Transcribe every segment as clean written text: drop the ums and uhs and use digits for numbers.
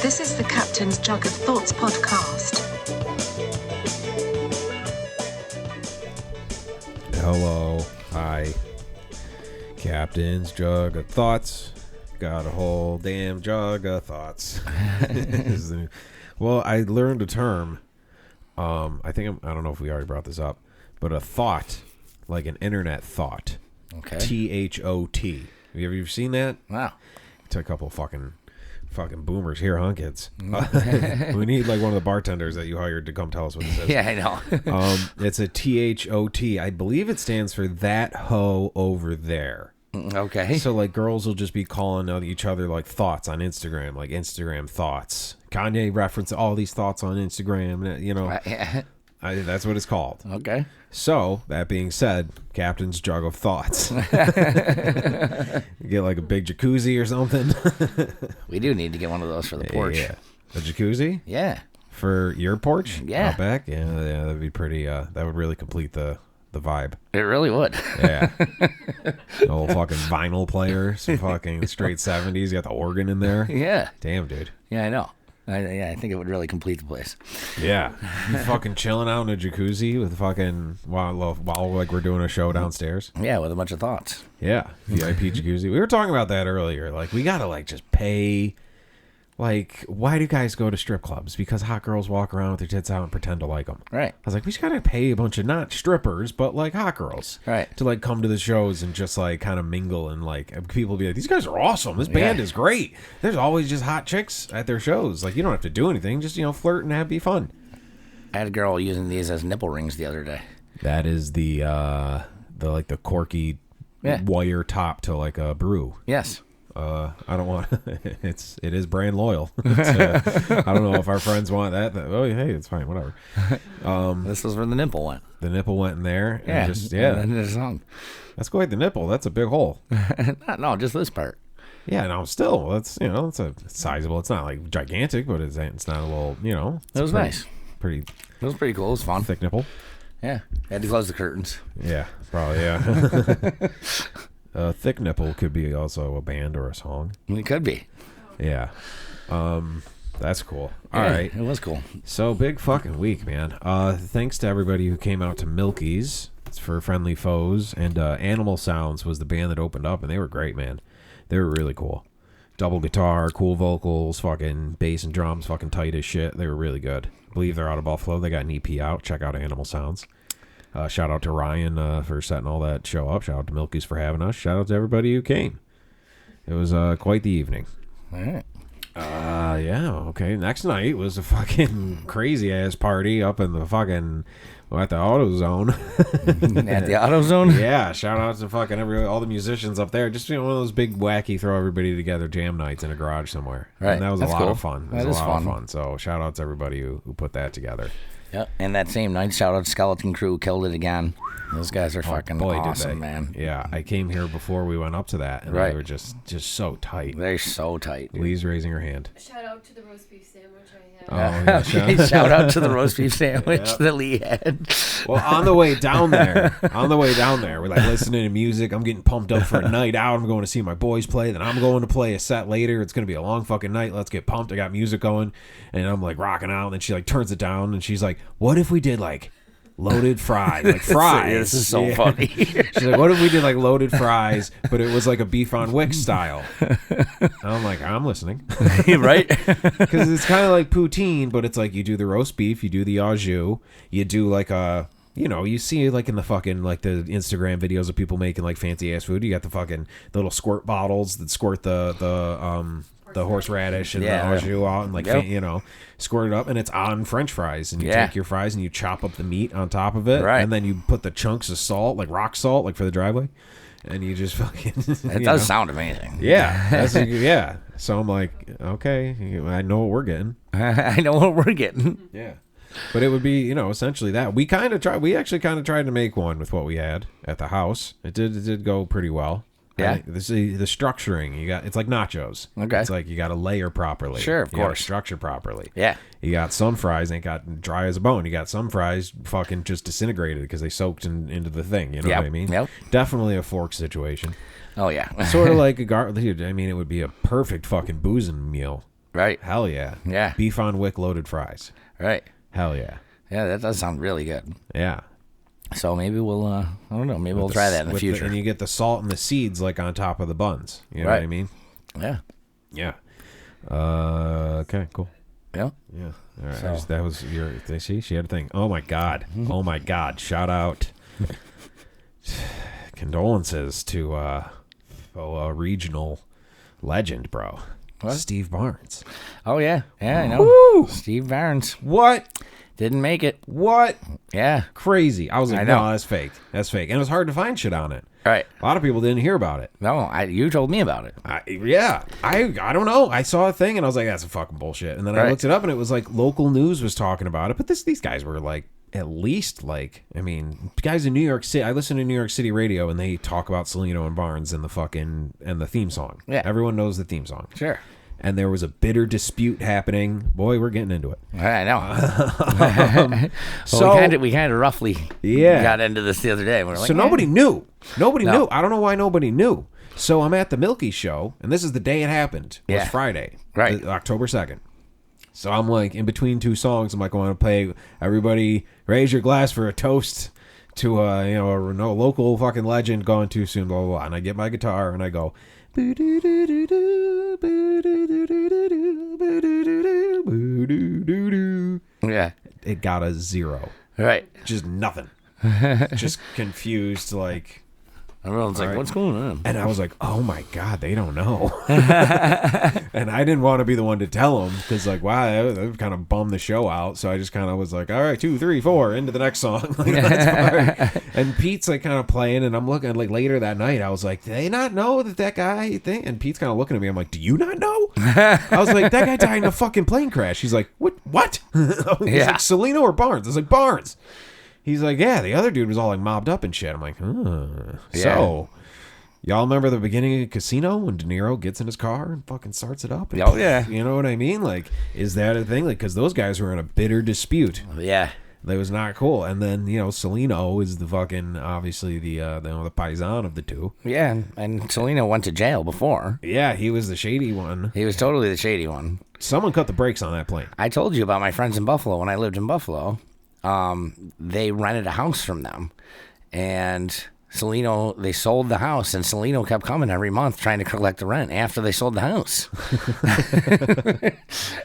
This is the Captain's Jug of Thoughts podcast. Hello. Hi. Captain's Jug of Thoughts. Got a whole damn jug of thoughts. Well, I learned a term. I don't know if we already brought this up, but a thought, like an internet thought. Okay. THOT. Have you ever seen that? Wow. It's a couple of fucking boomers here, huh, kids? We need like one of the bartenders that you hired to come tell us what this is. Yeah, I know. It's a THOT. I believe it stands for that hoe over there. Okay. So like girls will just be calling out each other like thoughts on Instagram, like Instagram thoughts. Kanye referenced all these thoughts on Instagram, you know. That's what it's called. Okay. So, that being said, Captain's Jug of Thoughts. Get like a big jacuzzi or something. We do need to get one of those for the porch. Yeah. A jacuzzi? Yeah. For your porch? Yeah. Out back? Yeah, that'd be pretty, that would really complete the vibe. It really would. Yeah. An old fucking vinyl player, some fucking straight 70s, you got the organ in there. Yeah. Damn, dude. Yeah, I know. I think it would really complete the place. Yeah. You fucking chilling out in a jacuzzi with fucking, while like we're doing a show downstairs. Yeah, with a bunch of thoughts. Yeah. VIP jacuzzi. We were talking about that earlier. Like, we gotta like just pay. Like, why do guys go to strip clubs? Because hot girls walk around with their tits out and pretend to like them. Right. I was like, we just gotta pay a bunch of not strippers, but like hot girls. Right. To like come to the shows and just like kind of mingle and like people be like, these guys are awesome. This band is great. There's always just hot chicks at their shows. Like, you don't have to do anything. Just, flirt and be fun. I had a girl using these as nipple rings the other day. That is the corky wire top to like a brew. Yes. I don't want it is brand loyal. I don't know if our friends want that. Oh, hey, it's fine, whatever. This is where the nipple went. The nipple went in there. Yeah. And And then it's on. That's quite the nipple. That's a big hole. No, just this part. Yeah, no, still, that's it's sizable. It's not like gigantic, but it's not a little, It was nice. Pretty. It was pretty cool. It was fun. Thick nipple. Yeah. Had to close the curtains. Yeah, probably. Yeah. Thick nipple could be also a band or a song. It could be. Yeah. That's cool. All Yeah, right. It was cool. So big fucking week, man. Thanks to everybody who came out to Milky's. It's for Friendly Foes, and Animal Sounds was the band that opened up, and they were great, man. They were really cool. Double guitar, cool vocals, fucking bass and drums, fucking tight as shit. They were really good. I believe they're out of Buffalo. They got an EP out. Check out Animal Sounds. Shout out to Ryan for setting all that show up. Shout out to Milky's for having us. Shout out to everybody who came. It was quite the evening. All right. Yeah, okay. Next night was a fucking crazy ass party up in the fucking at the AutoZone. At the AutoZone? Yeah, shout out to fucking all the musicians up there. Just one of those big wacky throw everybody together jam nights in a garage somewhere. Right. And that was That's a lot cool. of fun. It was a lot of fun. So shout out to everybody who put that together. Yep. And that same night, shout out to Skeleton Crew, killed it again. Those guys are fucking awesome, man. Yeah, I came here before we went up to that, and Right. they were just so tight. They're so tight. Dude. Lee's raising her hand. Shout out to the roast beef sandwich I had. Oh, yeah, Okay, shout out to the roast beef sandwich that Lee had. Well, on the way down there, we're like listening to music. I'm getting pumped up for a night out. I'm going to see my boys play. Then I'm going to play a set later. It's going to be a long fucking night. Let's get pumped. I got music going, and I'm like rocking out. And then she like turns it down, and she's like, "What if we did like loaded fries, like fries?" This is so funny. She's like, "What if we did like loaded fries, but it was like a beef on Weck style?" And I'm like, "I'm listening." Right? Because it's kind of like poutine, but it's like you do the roast beef, you do the au jus, you do like a, you see like in the fucking like the Instagram videos of people making like fancy ass food. You got the fucking little squirt bottles that squirt the horseradish and the au jus out and like squirt it up, and it's on French fries, and you take your fries and you chop up the meat on top of it, Right. and then you put the chunks of salt, like rock salt, like for the driveway, and you just fucking. It does sound amazing. Yeah, yeah. So I'm like, okay, I know what we're getting. I know what we're getting. Yeah. But it would be, essentially that. We actually kind of tried to make one with what we had at the house. It did go pretty well. Yeah. The structuring, it's like nachos. Okay. It's like you got to layer properly. Sure, of You gotta course. structure properly. Yeah. You got some fries ain't got dry as a bone. You got some fries fucking just disintegrated because they soaked into the thing. You know what I mean? Yep. Definitely a fork situation. Oh, yeah. Sort of like a dude, I mean, it would be a perfect fucking boozing meal. Right. Hell yeah. Yeah. Beef on wick loaded fries. Right. Hell yeah. Yeah, that does sound really good. Yeah. So maybe we'll, I don't know, maybe we'll try that in the future. And you get the salt and the seeds like on top of the buns. You know Right. what I mean? Yeah. Yeah. Okay, cool. Yeah. Yeah. All right. So- That was your. See, she had a thing. Oh my god. Oh my god. Shout out. Condolences to a regional legend, bro. What? Steve Barnes. Oh, yeah. Yeah, I know. Woo! Steve Barnes What? didn't make it. What? Yeah. Crazy. I was like, I know. no, that's fake. That's fake. And it was hard to find shit on it. Right. A lot of people didn't hear about it. No, you told me about it. I don't know. I saw a thing and I was like, that's a fucking bullshit. And then I Right. looked it up and it was like local news was talking about it. But these guys were like, at least like, I mean, guys in New York City. I listen to New York City radio and they talk about Salino and Barnes and the theme song. Yeah. Everyone knows the theme song. Sure. And there was a bitter dispute happening. Boy, we're getting into it. I know. Well, So we kind of roughly got into this the other day. We're like, so nobody knew. Nobody No. knew. I don't know why nobody knew. So I'm at the Milky show, and this is the day it happened. It was Yeah. Friday, Right. October 2nd. So I'm like in between two songs. I'm like, I want to play. Everybody, raise your glass for a toast to a local fucking legend gone too soon. Blah blah blah. And I get my guitar and I go. Yeah. It got a 0. Right. Just nothing. Just confused, like. Everyone's like, right. what's going on? And I was like, oh my God, they don't know. And I didn't want to be the one to tell them because, like, wow, that kind of bummed the show out. So I just kind of was like, all right, 2, 3, 4, into the next song. Like, that's fine. And Pete's like kind of playing, and I'm looking like later that night. I was like, do they not know that guy thing? And Pete's kind of looking at me. I'm like, do you not know? I was like, that guy died in a fucking plane crash. He's like, what? He's like, Salino or Barnes? I was like, Barnes. He's like, yeah, the other dude was all like mobbed up and shit. I'm like, So, y'all remember the beginning of Casino when De Niro gets in his car and fucking starts it up? And, Oh, yeah. You know what I mean? Like, is that a thing? Like, because those guys were in a bitter dispute. Yeah. That was not cool. And then, Salino is the fucking, obviously, the paisan of the two. Yeah. And Salino went to jail before. Yeah, he was the shady one. He was totally the shady one. Someone cut the brakes on that plane. I told you about my friends in Buffalo when I lived in Buffalo. They rented a house from them, and Salino, they sold the house, and Salino kept coming every month trying to collect the rent after they sold the house.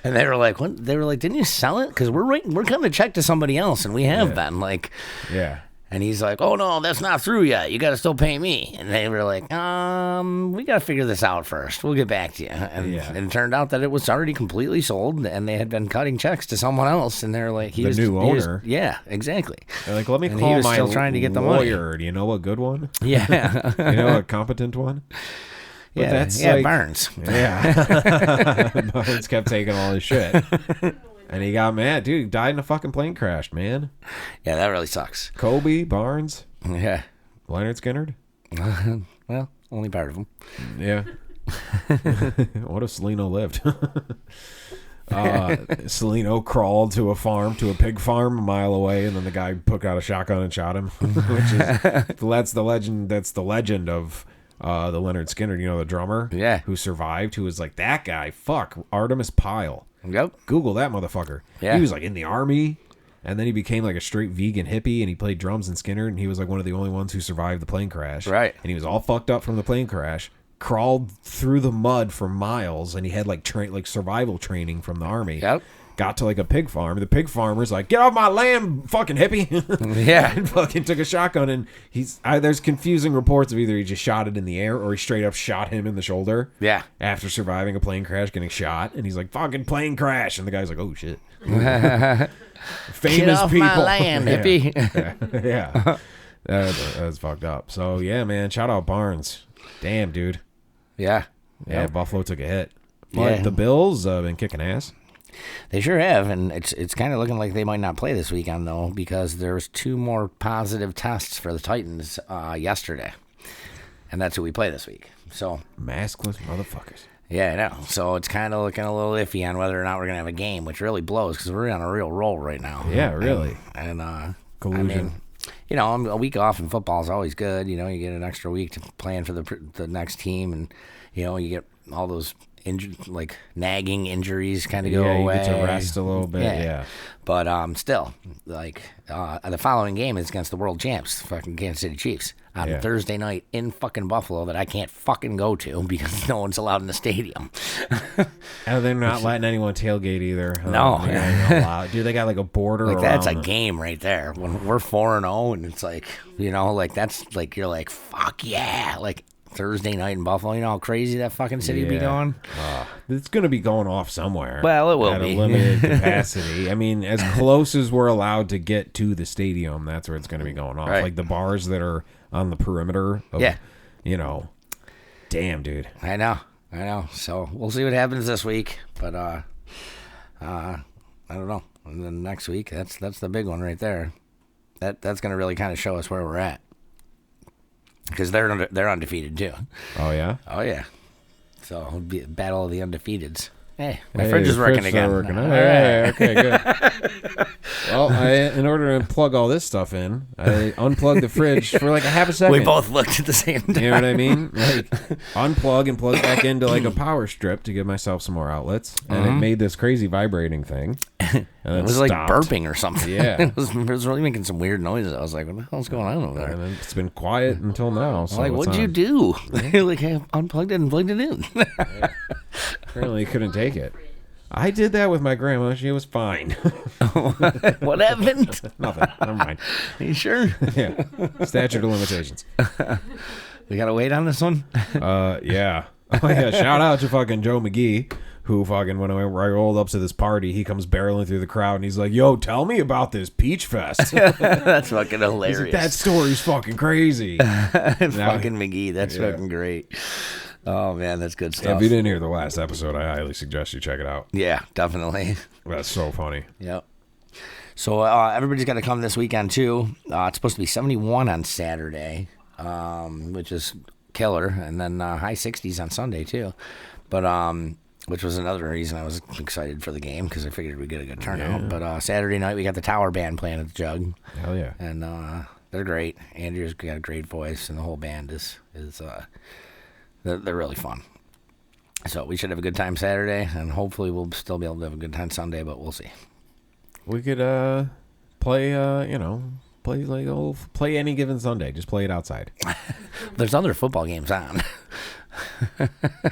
And they were like, "What?" They were like, "Didn't you sell it? Because we're coming to check to somebody else, and we have been like." Yeah. And he's like, "Oh no, that's not through yet. You got to still pay me." And they were like, we got to figure this out first. We'll get back to you." And it turned out that it was already completely sold, and they had been cutting checks to someone else. And they're like, new owner. Yeah, exactly. They're like, let me And call he was my still trying to get the money. lawyer. Do you know a good one? Yeah, You know a competent one? But yeah, that's yeah. like- Barnes. Yeah. Barnes kept taking all his shit. And he got mad. Dude, he died in a fucking plane crash, man. Yeah, that really sucks. Kobe, Barnes, Yeah. Leonard Skinner. Well, only part of them. Yeah. What if Salino lived? Salino crawled to a pig farm a mile away, and then the guy took out a shotgun and shot him. That's the legend. That's the legend of the Leonard Skinner. You know, the drummer. Yeah. Who survived? Who was like that guy? Fuck, Artemis Pyle. Yep. Google that motherfucker. Yeah. He was like in the army, and then he became like a straight vegan hippie, and he played drums in Skinner, and he was like one of the only ones who survived the plane crash. Right. And he was all fucked up from the plane crash, crawled through the mud for miles, and he had like survival training from the army. Yep. Got to like a pig farm. The pig farmer's like, "Get off my land, fucking hippie!" Yeah. And fucking took a shotgun, and there's confusing reports of either he just shot it in the air or he straight up shot him in the shoulder. Yeah. After surviving a plane crash, getting shot, and he's like, "Fucking plane crash!" And the guy's like, "Oh shit." Famous Get off people. my land, hippie. Yeah. That was fucked up. So yeah, man. Shout out Barnes. Damn, dude. Yeah. Yeah, Yep. Buffalo took a hit. But Yeah. the Bills been kicking ass. They sure have, and it's kind of looking like they might not play this weekend, though, because there's 2 more positive tests for the Titans yesterday. And that's who we play this week. So, Maskless motherfuckers. yeah, I know. So it's kind of looking a little iffy on whether or not we're going to have a game, which really blows because we're on a real roll right now. Yeah, really. And Collusion. I mean, a week off in football is always good. You know, you get an extra week to plan for the next team, and, you know, you get all those like nagging injuries kind of go Yeah, you away. get to rest a little bit. Yeah. But still, like the following game is against the world champs, fucking Kansas City Chiefs, on Thursday night in fucking Buffalo that I can't fucking go to because no one's allowed in the stadium. And they're not letting anyone tailgate either. No. Dude, they got like a border Like, around that's a game right there. When we're 4-0, and it's like, like, that's like, you're like, fuck yeah. Like, Thursday night in Buffalo, you know how crazy that fucking city be going? It's going to be going off somewhere. Well, it will at be. a limited capacity. I mean, as close as we're allowed to get to the stadium, that's where it's going to be going off. Right. Like the bars that are on the perimeter of, damn, dude. I know. So we'll see what happens this week, but I don't know. And then next week, that's the big one right there. That's going to really kind of show us where we're at, because they're undefeated too. Oh yeah. Oh yeah. So it'll be a battle of the undefeateds. Hey, my fridge is working again. All right. Okay, good. Well, in order to plug all this stuff in, I unplugged the fridge for like a half a second. We both looked at the same time. You know what I mean? Like, unplug and plug back into like a power strip to give myself some more outlets, and it made this crazy vibrating thing. And It was stopped. like burping or something. Yeah. it was really making some weird noises. I was like, what the hell's going on over there? And it's been quiet until now. So Like, it's what'd you on. do? Like, I unplugged it and plugged it in. Apparently, couldn't take it. I did that with my grandma. She was fine. What happened? Nothing. Never mind. Are you sure? Yeah. Statute of limitations. We gotta wait on this one. Yeah. Oh yeah. Shout out to fucking Joe McGee, who fucking when I rolled up to this party, he comes barreling through the crowd and he's like, "Yo, tell me about this Peach Fest." That's fucking hilarious. He's like, that story's fucking crazy. Fucking McGee. That's fucking great. Oh man, that's good Yeah, stuff. if you didn't hear the last episode, I highly suggest you check it out. Yeah, definitely. That's so funny. Yep. So everybody's got to come this weekend too. It's supposed to be 71 on Saturday, which is killer, and then high 60s on Sunday too. But which was another reason I was excited for the game, because I figured we'd get a good turnout. Yeah. But Saturday night we got the Tower Band playing at the Jug. Hell yeah. And they're great. Andrew's got a great voice, and the whole band is they're really fun. So we should have a good time Saturday, and hopefully we'll still be able to have a good time Sunday, but we'll see. We could play play any given Sunday. Just play it outside. There's other football games on.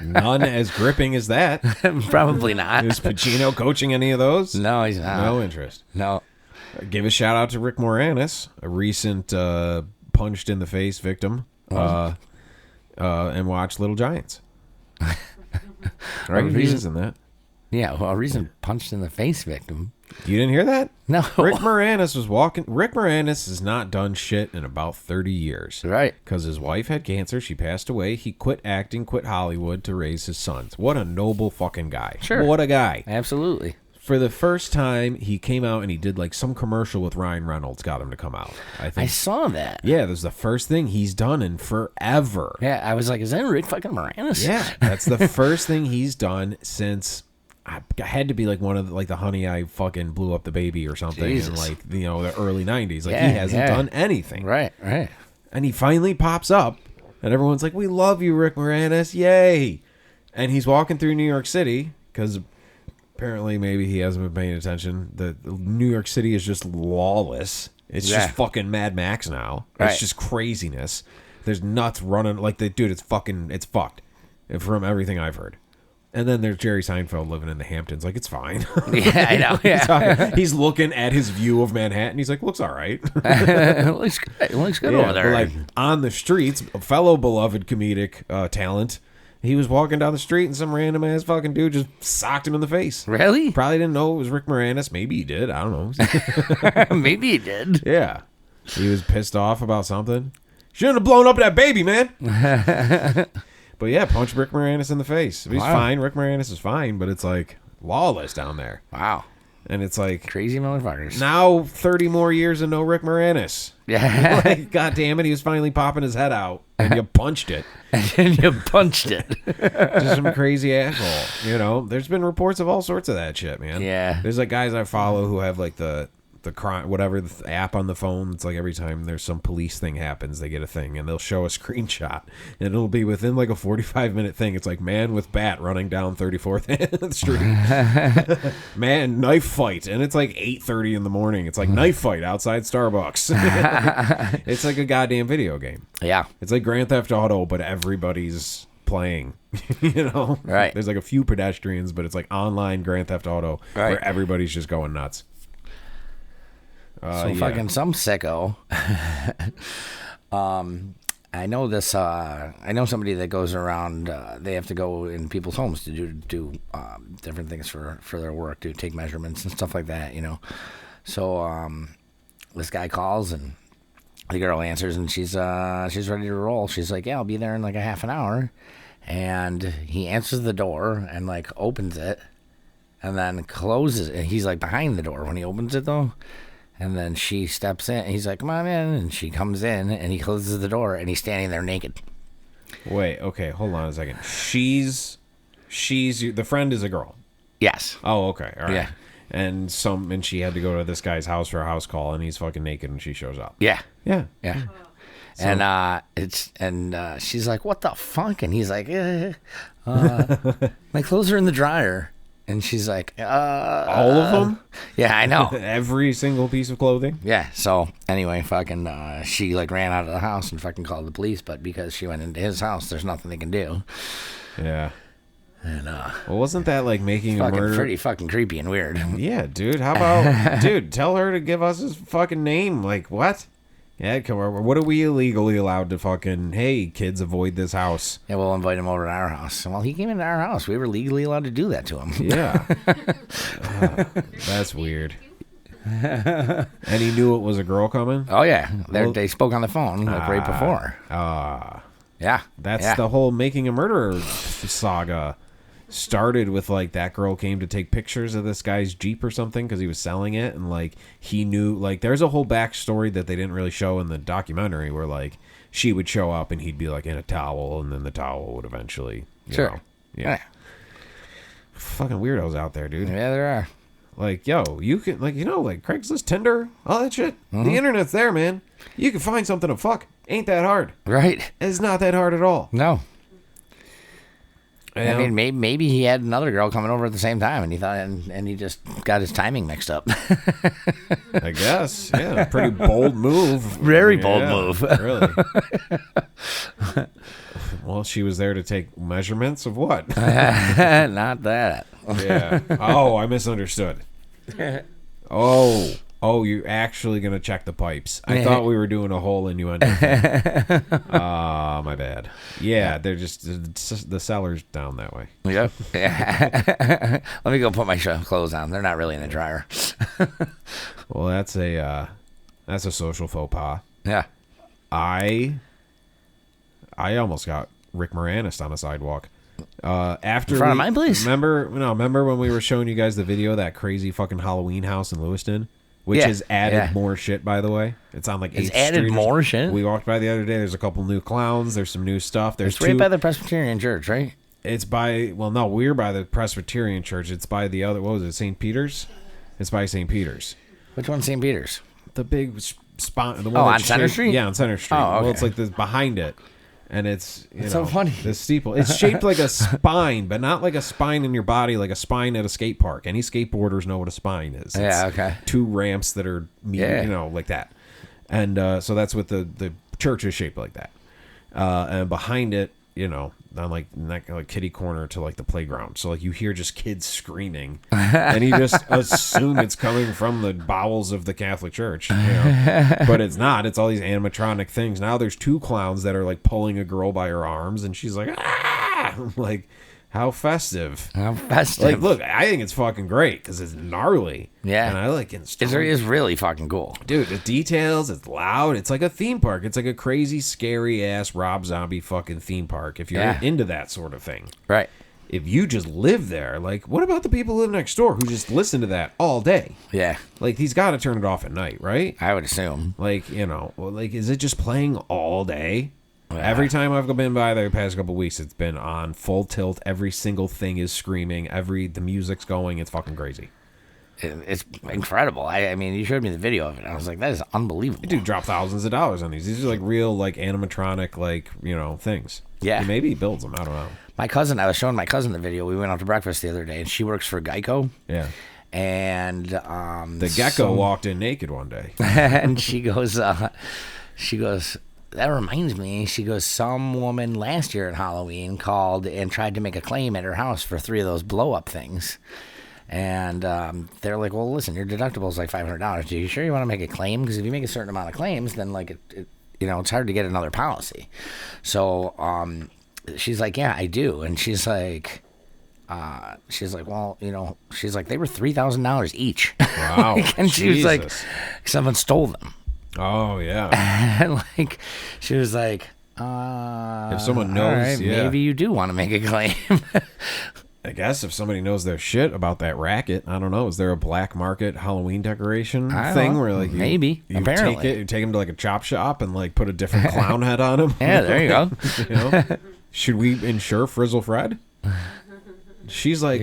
None as gripping as that. Probably not. Is Pacino coaching any of those? No, he's not. No interest. No. Give a shout out to Rick Moranis, a recent punched in the face victim, and watch Little Giants. Right? He was in that. Yeah, well, a recent punched in the face victim. You didn't hear that? No. Rick Moranis was walking. Rick Moranis has not done shit in about 30 years. Right. Because his wife had cancer. She passed away. He quit acting, quit Hollywood to raise his sons. What a noble fucking guy. Sure. What a guy. Absolutely. For the first time, he came out and he did like some commercial with Ryan Reynolds, got him to come out. I think. I saw that. Yeah, this is the first thing he's done in forever. Yeah, I was like, is that Rick fucking Moranis? Yeah, that's the first thing he's done since. I had to be like one of the Honey I fucking blew up the baby or something Jesus. in like the early 90s. Like Yeah, he hasn't yeah. done anything. Right. And he finally pops up and everyone's like, "We love you, Rick Moranis. Yay." And he's walking through New York City because apparently maybe he hasn't been paying attention. The New York City is just lawless. It's just fucking Mad Max now. Right. It's just craziness. There's nuts running like dude, it's fucked from everything I've heard. And then there's Jerry Seinfeld living in the Hamptons. Like, it's fine. Yeah, I know. Yeah. He's looking at his view of Manhattan. He's like, looks all right. It looks good. It looks good over there. But like on the streets, a fellow beloved comedic talent, he was walking down the street and some random ass fucking dude just socked him in the face. Really? Probably didn't know it was Rick Moranis. Maybe he did. I don't know. Maybe he did. Yeah. He was pissed off about something. Shouldn't have blown up that baby, man. But yeah, punch Rick Moranis in the face. He's fine. Rick Moranis is fine, but it's like lawless down there. Wow. And it's like Crazy motherfuckers. now 30 more years and no Rick Moranis. Yeah. Like, God damn it, he was finally popping his head out and you punched it. And you punched it. Just some crazy asshole. There's been reports of all sorts of that shit, man. Yeah. There's like guys I follow who have like the the crime, whatever the app on the phone. It's like every time there's some police thing happens, they get a thing, and they'll show a screenshot, and it'll be within like a 45-minute thing. It's like man with bat running down 34th Street, man knife fight, and it's like 8:30 in the morning. It's like knife fight outside Starbucks. It's like a goddamn video game. Yeah, it's like Grand Theft Auto, but everybody's playing. You know, right? There's like a few pedestrians, but it's like online Grand Theft Auto, right, where everybody's just going nuts. Fucking some sicko. I know this. I know somebody that goes around. They have to go in people's homes to do different things for their work, to take measurements and stuff like that. You know, so this guy calls and the girl answers, and she's ready to roll. She's like, "Yeah, I'll be there in like a half an hour." And he answers the door and like opens it and then closes it. And he's like behind the door when he opens it though. And then she steps in and he's like, "Come on in." And she comes in and he closes the door and he's standing there naked. Wait, okay, hold on a second. She's the friend is a girl. Yes. Oh, okay. All right. Yeah. And she had to go to this guy's house for a house call, and he's fucking naked, and she shows up. Yeah. Yeah. Yeah. So, and she's like, "What the fuck?" And he's like, "My clothes are in the dryer." And she's like, all of them? Yeah, I know. Every single piece of clothing? Yeah. So anyway, fucking, she like ran out of the house and fucking called the police, but because she went into his house, there's nothing they can do. Yeah. And well, wasn't that like making a murder? Pretty fucking creepy and weird. Yeah, dude. How about, dude? Tell her to give us his fucking name. Like what? Yeah, come over. What are we illegally allowed to fucking? Hey, kids, avoid this house. Yeah, we'll invite him over to our house. Well, he came into our house. We were legally allowed to do that to him. Yeah. That's weird. And he knew it was a girl coming? Oh, yeah. They spoke on the phone like right before. Yeah. That's the whole making a murderer saga. Started with like that girl came to take pictures of this guy's Jeep or something because he was selling it, and like he knew, like there's a whole backstory that they didn't really show in the documentary where like she would show up and he'd be like in a towel, and then the towel would eventually you know, yeah. Fucking weirdos out there, dude. Yeah, there are. Like, yo, you can like like Craigslist, Tinder, all that shit. The internet's there, man. You can find something to fuck. Ain't that hard. Right. It's not that hard at all. No. I mean, maybe he had another girl coming over at the same time, and he thought, and he just got his timing mixed up. I guess, yeah, pretty bold move. Very bold move. Really. Well, she was there to take measurements of what? Not that. Yeah. Oh, I misunderstood. Oh, you're actually going to check the pipes. I thought we were doing a whole innuendo. My bad. Yeah, they're just the seller's down that way. Yep. Let me go put my clothes on. They're not really in the dryer. Well, that's a social faux pas. Yeah. I almost got Rick Moranis on a sidewalk. After in front of my place. Remember when we were showing you guys the video of that crazy fucking Halloween house in Lewiston? Which has added more shit, by the way. It's on like 8th Street. It's added more shit? We walked by the other day. There's a couple new clowns. There's some new stuff. It's right by the Presbyterian Church, right? It's by, well, no, we're by the Presbyterian Church. It's by the other, what was it, St. Peter's? It's by St. Peter's. Which one's St. Peter's? The big spot. The one on Center Street? Yeah, on Center Street. Oh, okay. Well, it's like behind it. And it's so funny. The steeple. It's shaped like a spine, but not like a spine in your body, like a spine at a skate park. Any skateboarders know what a spine is. Yeah, okay. Two ramps that are, like that. And so that's what the church is shaped like that. And behind it, on like kitty corner to like the playground. So like you hear just kids screaming, and you just assume it's coming from the bowels of the Catholic Church, but it's not. It's all these animatronic things. Now there's two clowns that are like pulling a girl by her arms, and she's like, ah! I'm like, how festive. How festive. Like, look, I think it's fucking great because it's gnarly. Yeah. And I like it. It's really fucking cool. Dude, the details, it's loud. It's like a theme park. It's like a crazy, scary-ass Rob Zombie fucking theme park if you're into that sort of thing. Right. If you just live there, like, what about the people who live next door who just listen to that all day? Yeah. Like, he's got to turn it off at night, right? I would assume. Like, is it just playing all day? Yeah. Every time I've been by there the past couple of weeks, it's been on full tilt. Every single thing is screaming. The music's going. It's fucking crazy. It's incredible. I mean, you showed me the video of it. I was like, that is unbelievable. Dude, drop thousands of dollars on these. These are like real, like animatronic, like things. Yeah. Maybe he builds them. I don't know. I was showing my cousin the video. We went out to breakfast the other day, and she works for Geico. Yeah. And the gecko walked in naked one day. And she goes, that reminds me, she goes, some woman last year at Halloween called and tried to make a claim at her house for 3 of those blow-up things. And they're like, well, listen, your deductible is like $500. Are you sure you want to make a claim? Because if you make a certain amount of claims, then like it's hard to get another policy. So she's like, yeah, I do. And she's like, well, she's like, they were $3,000 each. Wow. And she was like, someone stole them. Oh yeah. And like, she was like, if someone knows, right, maybe you do want to make a claim. I guess if somebody knows their shit about that racket, I don't know. Is there a black market Halloween decoration thing where like maybe apparently you take him to like a chop shop and like put a different clown head on him? Yeah, there you go. Should we insure Frizzle Fred? She's like,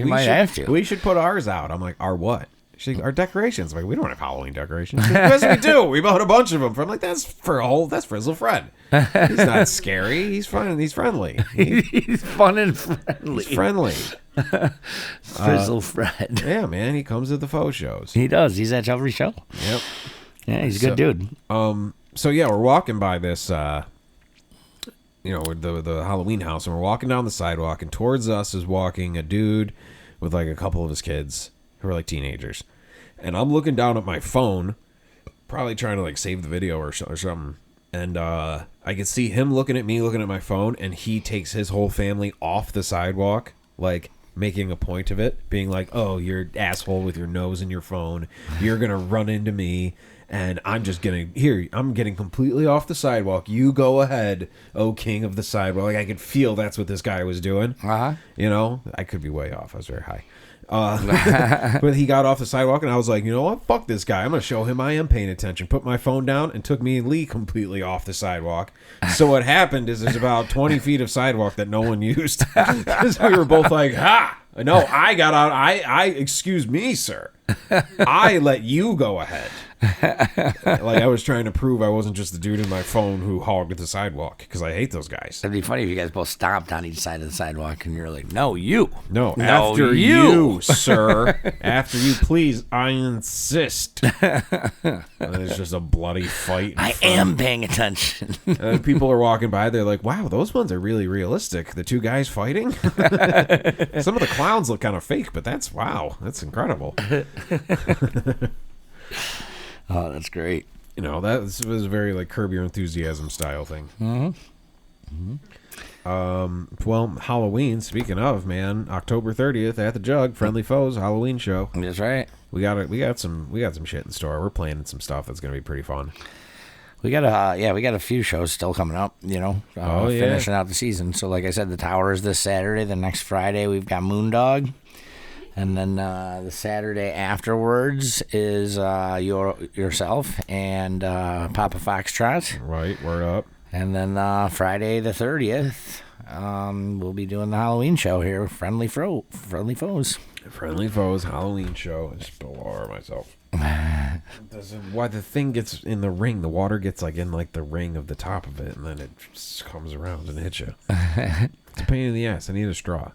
we should put ours out. I'm like, our what? She's like, our decorations. I'm like, we don't have Halloween decorations. She's like, yes, we do. We bought a bunch of them. I'm like, that's Frizzle Fred. He's not scary. He's fun. He's friendly. He's fun and friendly. He's friendly. Frizzle Fred. Yeah, man. He comes to the faux shows. He does. He's at every show. Yep. Yeah, he's a good dude. So yeah, we're walking by this, the Halloween house, and we're walking down the sidewalk, and towards us is walking a dude with like a couple of his kids who are like teenagers, and I'm looking down at my phone, probably trying to like save the video or something, and I can see him looking at me, looking at my phone, and he takes his whole family off the sidewalk, like making a point of it, being like, oh, you're asshole with your nose in your phone, you're gonna run into me, and I'm getting completely off the sidewalk, you go ahead, oh king of the sidewalk. Like I could feel that's what this guy was doing. I could be way off, I was very high. But he got off the sidewalk, and I was like, you know what, fuck this guy, I'm gonna show him I am paying attention. Put my phone down and took me and Lee completely off the sidewalk. So what happened is there's about 20 feet of sidewalk that no one used, because we were both like, no, I got out. I excuse me, sir, I let you go ahead. Like I was trying to prove I wasn't just the dude in my phone who hogged the sidewalk, because I hate those guys. It'd be funny if you guys both stopped on each side of the sidewalk and you're like, no, after you, sir, after you, please, I insist. And it's just a bloody fight. I am paying attention. People are walking by, they're like, wow, those ones are really realistic, the two guys fighting. Some of the clowns look kind of fake, but that's incredible. Oh, that's great. That was very like Curb Your Enthusiasm style thing. Well, Halloween, speaking of, man, October 30th at the Jug, Friendly Foes Halloween show. That's right. We got some shit in store. We're planning some stuff that's gonna be pretty fun. We got a few shows still coming up, finishing out the season. So like I said, the Tower is this Saturday. The next Friday we've got Moondog. And then the Saturday afterwards is yourself and Papa Foxtrot. Right, word up. And then Friday the 30th, we'll be doing the Halloween show here, Friendly Foes. Friendly Foes Halloween show. I just spill water myself. Why the thing gets in the ring, the water gets like in like the ring of the top of it, and then it just comes around and hits you. It's a pain in the ass. I need a straw.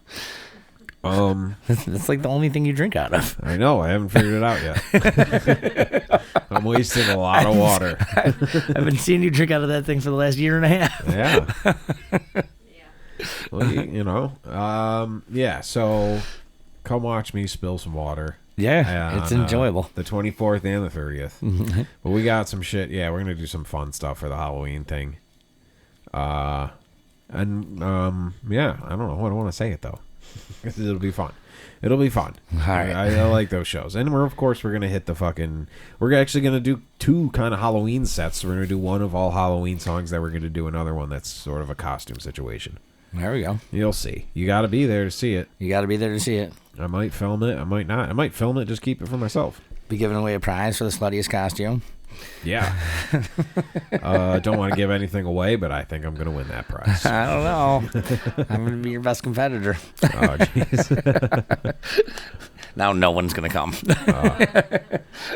That's like the only thing you drink out of. I know. I haven't figured it out yet. I'm wasting a lot of water. I've been seeing you drink out of that thing for the last year and a half. Yeah. Well, yeah. So come watch me spill some water. Yeah, it's enjoyable. The 24th and the 30th. But we got some shit. Yeah, we're gonna do some fun stuff for the Halloween thing. Yeah, I don't know. I don't want to say it though. It'll be fun. All right. I like those shows. And we're going to hit we're actually going to do 2 kind of Halloween sets. We're going to do one of all Halloween songs, that we're going to do another one that's sort of a costume situation. There we go. You'll see. You got to be there to see it. I might film it. I might not. I might film it, just keep it for myself. Be giving away a prize for the sluttiest costume. Yeah. Don't want to give anything away, but I think I'm going to win that prize. I don't know. I'm going to be your best competitor. Oh, jeez. Now no one's gonna come.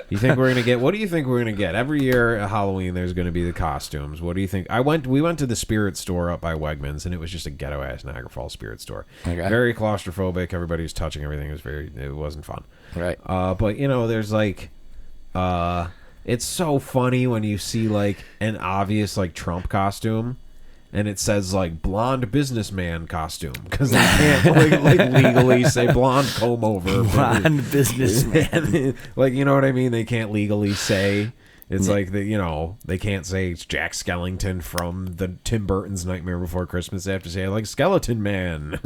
You think we're gonna get? What do you think we're gonna get? Every year at Halloween, there's gonna be the costumes. What do you think? We went to the spirit store up by Wegmans, and it was just a ghetto ass Niagara Falls spirit store. Okay. Very claustrophobic. Everybody was touching everything. It wasn't fun. Right. But there's like, it's so funny when you see like an obvious like Trump costume. And it says like blonde businessman costume because they can't like legally say blonde comb over. Blonde businessman. Like, you know what I mean? They can't legally say. It's like they can't say it's Jack Skellington from the Tim Burton's Nightmare Before Christmas. They have to say like Skeleton Man.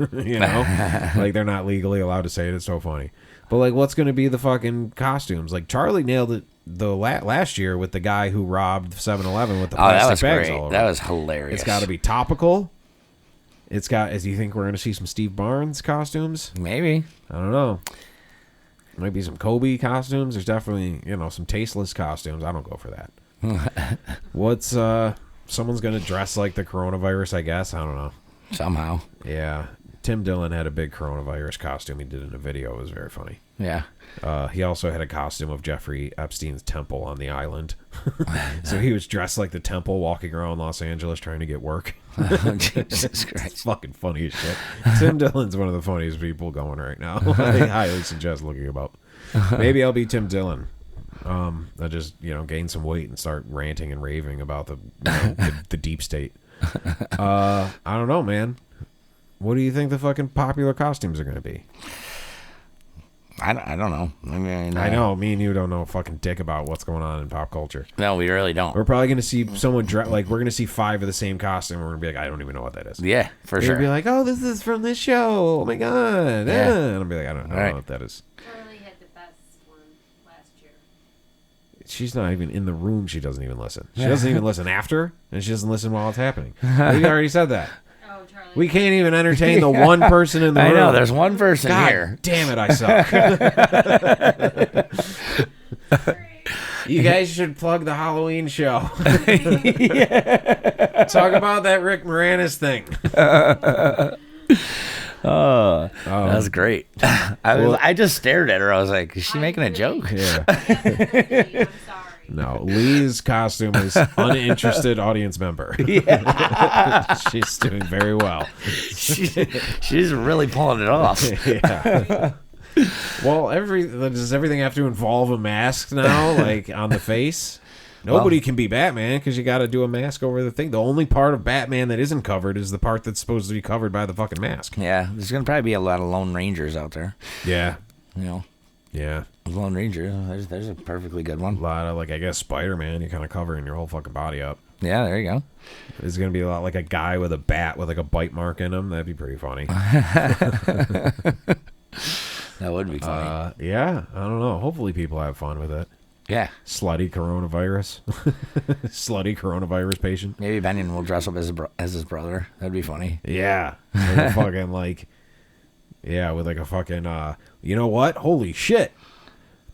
Like they're not legally allowed to say it. It's so funny. But like, what's going to be the fucking costumes? Like Charlie nailed it the last year with the guy who robbed 7-Eleven with the plastic bags all over. That was hilarious. It's got to be topical. It's got. As you think we're going to see some Steve Barnes costumes? Maybe. I don't know. Might be some Kobe costumes. There's definitely some tasteless costumes. I don't go for that. What's someone's going to dress like the coronavirus? I guess I don't know. Somehow. Yeah. Tim Dillon had a big coronavirus costume he did in a video. It was very funny. Yeah. He also had a costume of Jeffrey Epstein's temple on the island. So he was dressed like the temple walking around Los Angeles trying to get work. Oh, Jesus Christ. It's fucking funny as shit. Tim Dillon's one of the funniest people going right now. I highly suggest looking him up. Maybe I'll be Tim Dillon. I'll just, gain some weight and start ranting and raving about the deep state. I don't know, man. What do you think the fucking popular costumes are going to be? I don't know. I know. Me and you don't know a fucking dick about what's going on in pop culture. No, we really don't. We're probably going to see someone we're going to see 5 of the same costume. And we're going to be like, I don't even know what that is. Yeah, for They're sure. Be like, oh, this is from this show. Oh my god. Yeah. And I'll be like, I don't know what that is. Charlie had the best one last year. She's not even in the room. She doesn't even listen. She doesn't even listen after, and she does't listen while it's happening. We already said that. Oh, Charlie. We can't even entertain the one person in the room. I know, there's one person God here. Damn it, I suck. You guys should plug the Halloween show. Talk about that Rick Moranis thing. That was great. I just stared at her. I was like, is she making a joke? Yeah. I'm sorry. No, Lee's costume is uninterested audience member. Yeah. She's doing very well. She's really pulling it off. Yeah. Well, does everything have to involve a mask now, like on the face? Nobody can be Batman because you got to do a mask over the thing. The only part of Batman that isn't covered is the part that's supposed to be covered by the fucking mask. Yeah, there's going to probably be a lot of Lone Rangers out there. Yeah. Yeah. Lone Ranger, there's a perfectly good one. A lot of, I guess, Spider-Man. You're kind of covering your whole fucking body up. Yeah, there you go. There's going to be a lot like a guy with a bat with, a bite mark in him. That'd be pretty funny. That would be funny. Yeah, I don't know. Hopefully people have fun with it. Yeah. Slutty coronavirus. Slutty coronavirus patient. Maybe Benyon will dress up as his brother. That'd be funny. Yeah. With a fucking, with a fucking, you know what? Holy shit.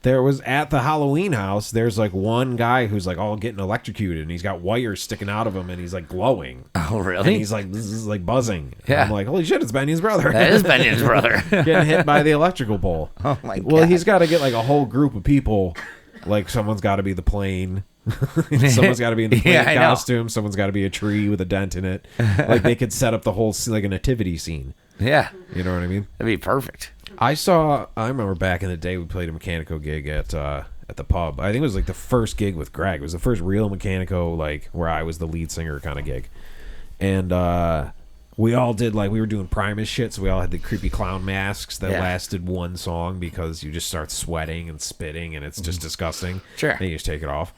There was at the Halloween house, there's one guy who's all getting electrocuted and he's got wires sticking out of him and he's glowing. Oh, really? And he's this is buzzing. Yeah. I'm like, holy shit, it's Benyon's brother. That is Benyon's brother. Getting hit by the electrical pole. Oh, my God. Well, he's got to get a whole group of people. Someone's got to be the plane. Someone's got to be in the plane costume. Someone's got to be a tree with a dent in it. They could set up the whole a nativity scene. Yeah. You know what I mean? That'd be perfect. I remember back in the day we played a Mechanico gig at the pub. I think it was the first gig with Greg. It was the first real Mechanico where I was the lead singer kind of gig. And we all did we were doing Primus shit, so we all had the creepy clown masks that lasted one song because you just start sweating and spitting and it's just disgusting. Sure. And you just take it off.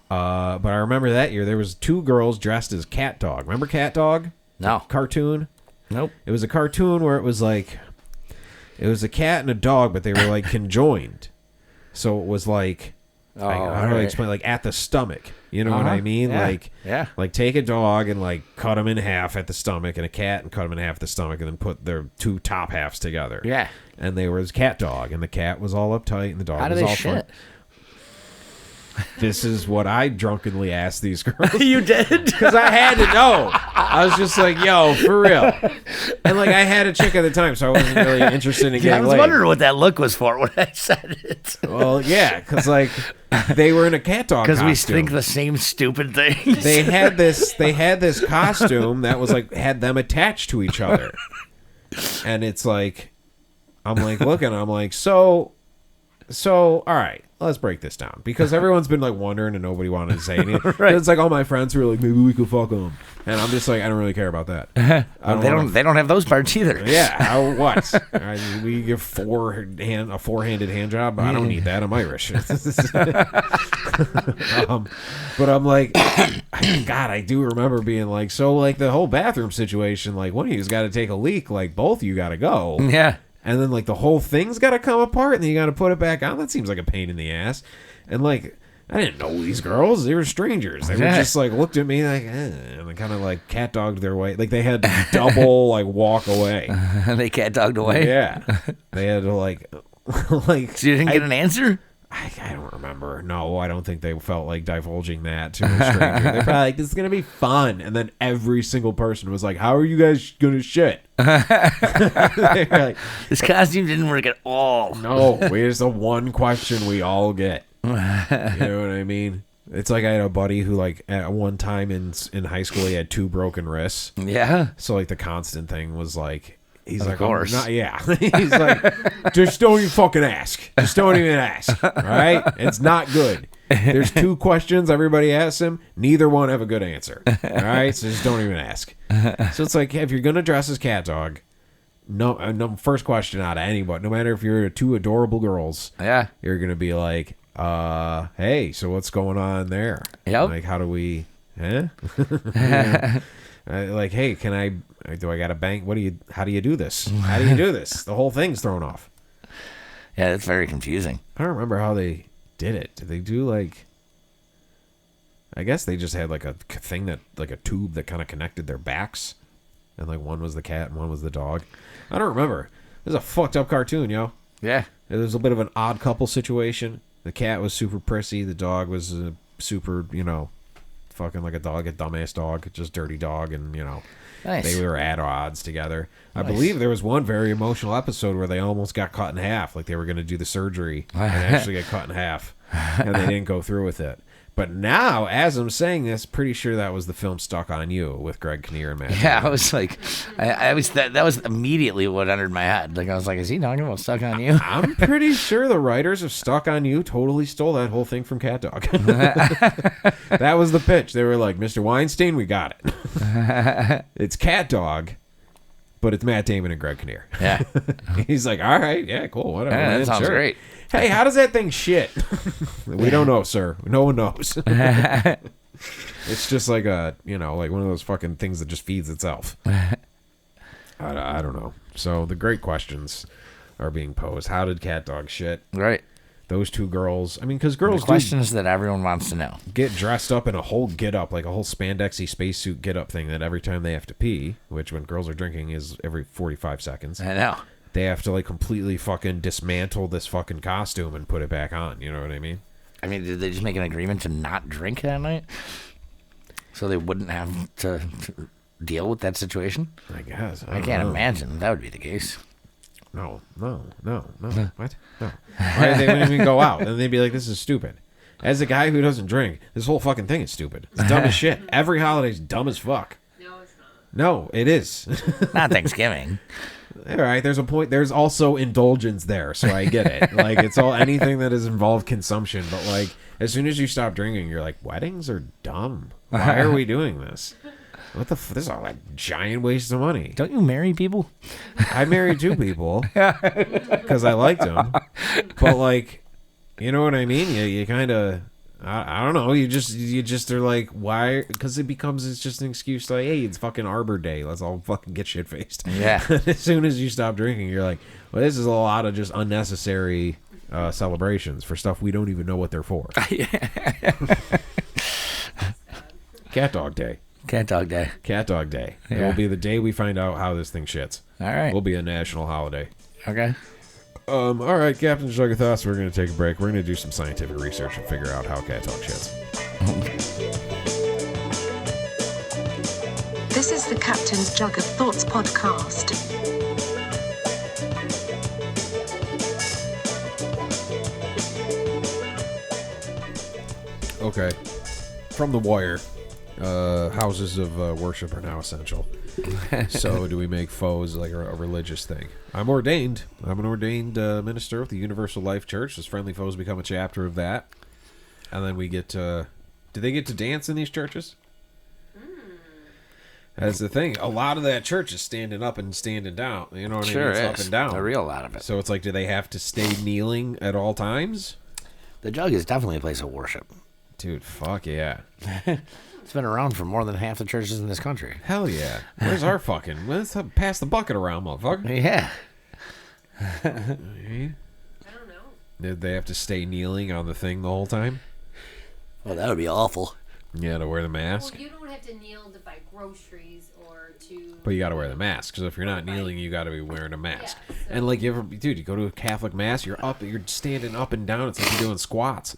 But I remember that year there was 2 girls dressed as Cat Dog. Remember Cat Dog? No. The cartoon? Nope. It was a cartoon where it was it was a cat and a dog, but they were conjoined. So it was how do I explain? At the stomach. You know what I mean? Yeah. Take a dog and cut them in half at the stomach, and a cat and cut them in half at the stomach, and then put their 2 top halves together. Yeah. And they were cat dog, and the cat was all uptight, and the dog How do was they all shit? This is what I drunkenly asked these girls. You did? Because I had to know. I was just like, yo, for real. And like I had a chick at the time, so I wasn't really interested in I getting was laid. wondering what that look was for when I said it. Well, yeah, because like they were in a cat dog Because costume. we think the same stupid things. They had this costume that was like had them attached to each other, and it's like I'm like looking, I'm like so all right, let's break this down because everyone's been like wondering and nobody wanted to say anything. Right. It's like all my friends were like, maybe we could fuck them, and I'm just like, I don't really care about that. They don't have those parts either. Yeah, what? We give a four-handed hand job. But I don't need that. I'm Irish. But I'm like, God, I do remember being like, so like the whole bathroom situation, like one of you's got to take a leak, like both of you got to go. Yeah. And then like the whole thing's got to come apart, and then you got to put it back on. That seems like a pain in the ass. And like, I didn't know these girls. They were strangers. They were just like looked at me like, and they kind of like cat dogged their way. Like they had to double like walk away. They cat dogged away. Yeah, they had to like. So you didn't get an answer? I don't remember. No, I don't think they felt like divulging that to a stranger. They're probably like, this is going to be fun. And then every single person was like, how are you guys going to shit? They're like, This costume didn't work at all. no, it's the one question we all get. You know what I mean? It's like I had a buddy who like at one time in high school, he had 2 broken wrists. Yeah. So like the constant thing was like, he's Of like, course. Yeah. He's like, just don't even fucking ask. Just don't even ask. All right? It's not good. There's 2 questions everybody asks him. Neither one have a good answer. All right? So just don't even ask. So it's like, if you're going to dress as cat dog, no first question out of anybody, no matter if you're 2 adorable girls, Yeah. you're going to be like, hey, so what's going on there? Yep. Like, how do we, like, hey, do I got a bank? How do you do this? How do you do this? The whole thing's thrown off. Yeah, that's very confusing. I don't remember how they did it. Did they do like, I guess they just had like a thing that, like a tube that kind of connected their backs. And like one was the cat and one was the dog. I don't remember. It was a fucked up cartoon, yo. Yeah. It was a bit of an odd couple situation. The cat was super prissy. The dog was super, fucking like a dumbass dog, just dirty dog, and Nice. they were at odds together. Nice. I believe there was one very emotional episode where they almost got cut in half, like they were going to do the surgery and actually get cut in half, and they didn't go through with it. But now, as I'm saying this, pretty sure that was the film Stuck on You with Greg Kinnear and Matt. Yeah, I was like, that was immediately what entered my head. Like I was like, is he talking about Stuck on You? I'm pretty sure the writers of Stuck on You totally stole that whole thing from Cat Dog. That was the pitch. They were like, Mr. Weinstein, we got it. It's Cat Dog, but it's Matt Damon and Greg Kinnear. Yeah. He's like, all right, yeah, cool, whatever. Yeah, that man, sounds sure. great. Hey, how does that thing shit? We don't know, sir. No one knows. It's just like like one of those fucking things that just feeds itself. I don't know. So the great questions are being posed. How did Cat Dog shit? Right. Those 2 girls. I mean, because girls The questions that everyone wants to know. get dressed up in a whole get-up, like a whole spandexy spacesuit get-up thing that every time they have to pee, which when girls are drinking is every 45 seconds, I know. they have to like completely fucking dismantle this fucking costume and put it back on. You know what I mean? I mean, did they just make an agreement to not drink that night? So they wouldn't have to deal with that situation? I guess. I can't imagine that would be the case. No. What? No. Why they wouldn't even go out? And they'd be like, this is stupid. As a guy who doesn't drink, this whole fucking thing is stupid. It's dumb as shit. Every holiday's dumb as fuck. No, it's not. No, it is. Not Thanksgiving. All right, there's a point. There's also indulgence there, so I get it. Like, it's all anything that is involved consumption. But like, as soon as you stop drinking, you're like, weddings are dumb. Why are we doing this? What the? This is all like giant waste of money. Don't you marry people? I married 2 people because I liked them, but like, you know what I mean? You kind of. I don't know. You just are like, why? Because it's just an excuse to like, hey, it's fucking Arbor Day. Let's all fucking get shit faced. Yeah. As soon as you stop drinking, you're like, well, this is a lot of just unnecessary celebrations for stuff we don't even know what they're for. Cat Dog Day. Cat Dog Day. Cat Dog Day. It Yeah. will be the day we find out how this thing shits. All right. It will be a national holiday. Okay. All right, Captain Jug of THOTs, we're going to take a break. We're going to do some scientific research and figure out how cat dog shits. This is the Captain's Jug of Thoughts podcast. Okay. From The Wire, houses of worship are now essential. So do we make foes like a religious thing? I'm ordained. I'm an ordained minister with the Universal Life Church. As Friendly Foes become a chapter of that. And then we get to... Do they get to dance in these churches? That's the thing. A lot of that church is standing up and standing down. You know what I mean? It's up and down. A real lot of it. So it's like, do they have to stay kneeling at all times? The Jug is definitely a place of worship. Dude, fuck yeah. It's been around for more than half the churches in this country. Hell yeah. Where's our fucking... Let's pass the bucket around, motherfucker. Yeah. I don't know. Did they have to stay kneeling on the thing the whole time? Well, that would be awful. Yeah, to wear the mask. Well, you don't have to kneel to buy groceries or to. But you got to wear the mask, because if you're not kneeling, you got to be wearing a mask. Yeah, so- And like, you go to a Catholic mass, you're standing up and down. It's like you're doing squats.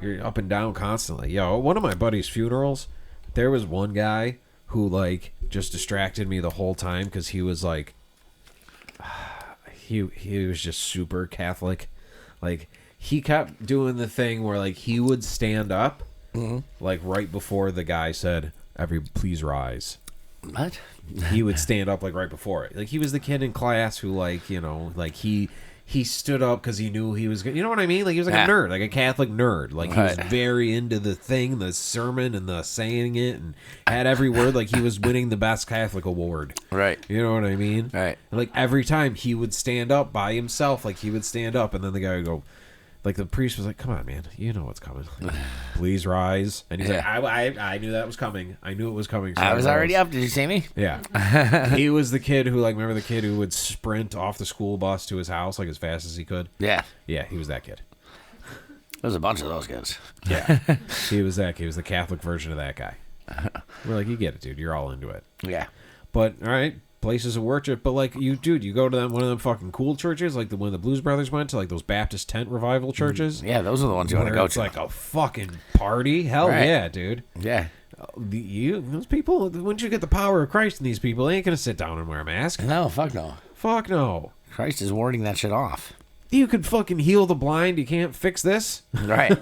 You're up and down constantly. Yo, one of my buddy's funerals, there was one guy who like just distracted me the whole time because he was like, he was just super Catholic. Like, he kept doing the thing where like he would stand up, like right before the guy said, please rise. What? He would stand up like right before it. Like, he was the kid in class who like, you know, like he stood up because he knew he was going to, you know what I mean? Like, he was like a nerd, like a Catholic nerd. Like, he was very into the thing, the sermon and the saying it, and had every word. Like, he was winning the best Catholic award. Right. You know what I mean? Right. And like, every time he would stand up by himself, like, he would stand up, and then the guy would go, like, the priest was like, come on, man, you know what's coming. Like, please rise. And he's like, I knew that was coming. I knew it was coming. So I was already up. Did you see me? Yeah. He was the kid who, like, remember the kid who would sprint off the school bus to his house, like, as fast as he could? Yeah. Yeah, he was that kid. There's a bunch of those kids. Yeah. He was that kid. He was the Catholic version of that guy. We're like, you get it, dude. You're all into it. Yeah. But, all right, places of worship. But, like, you go to one of them fucking cool churches, like the one the Blues Brothers went to, like those Baptist tent revival churches. Yeah, those are the ones you want to where go it's to. like a fucking party. Hell Right. yeah, dude. Yeah. Those people, once you get the power of Christ in these people, they ain't going to sit down and wear a mask. No, fuck no. Fuck no. Christ is warding that shit off. You could fucking heal the blind. You can't fix this. Right.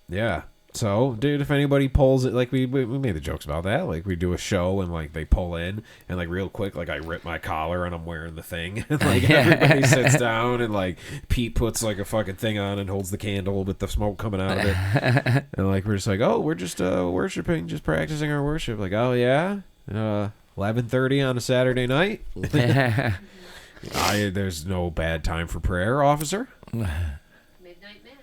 Yeah. So, dude, if anybody pulls it, like, we made the jokes about that. Like, we do a show and, like, they pull in and, like, real quick, like, I rip my collar and I'm wearing the thing. And, like, everybody sits down and, like, Pete puts, like, a fucking thing on and holds the candle with the smoke coming out of it. And, like, we're just like, oh, we're just worshiping, just practicing our worship. Like, oh, yeah? 11:30 on a Saturday night? There's no bad time for prayer, officer. Midnight Mass.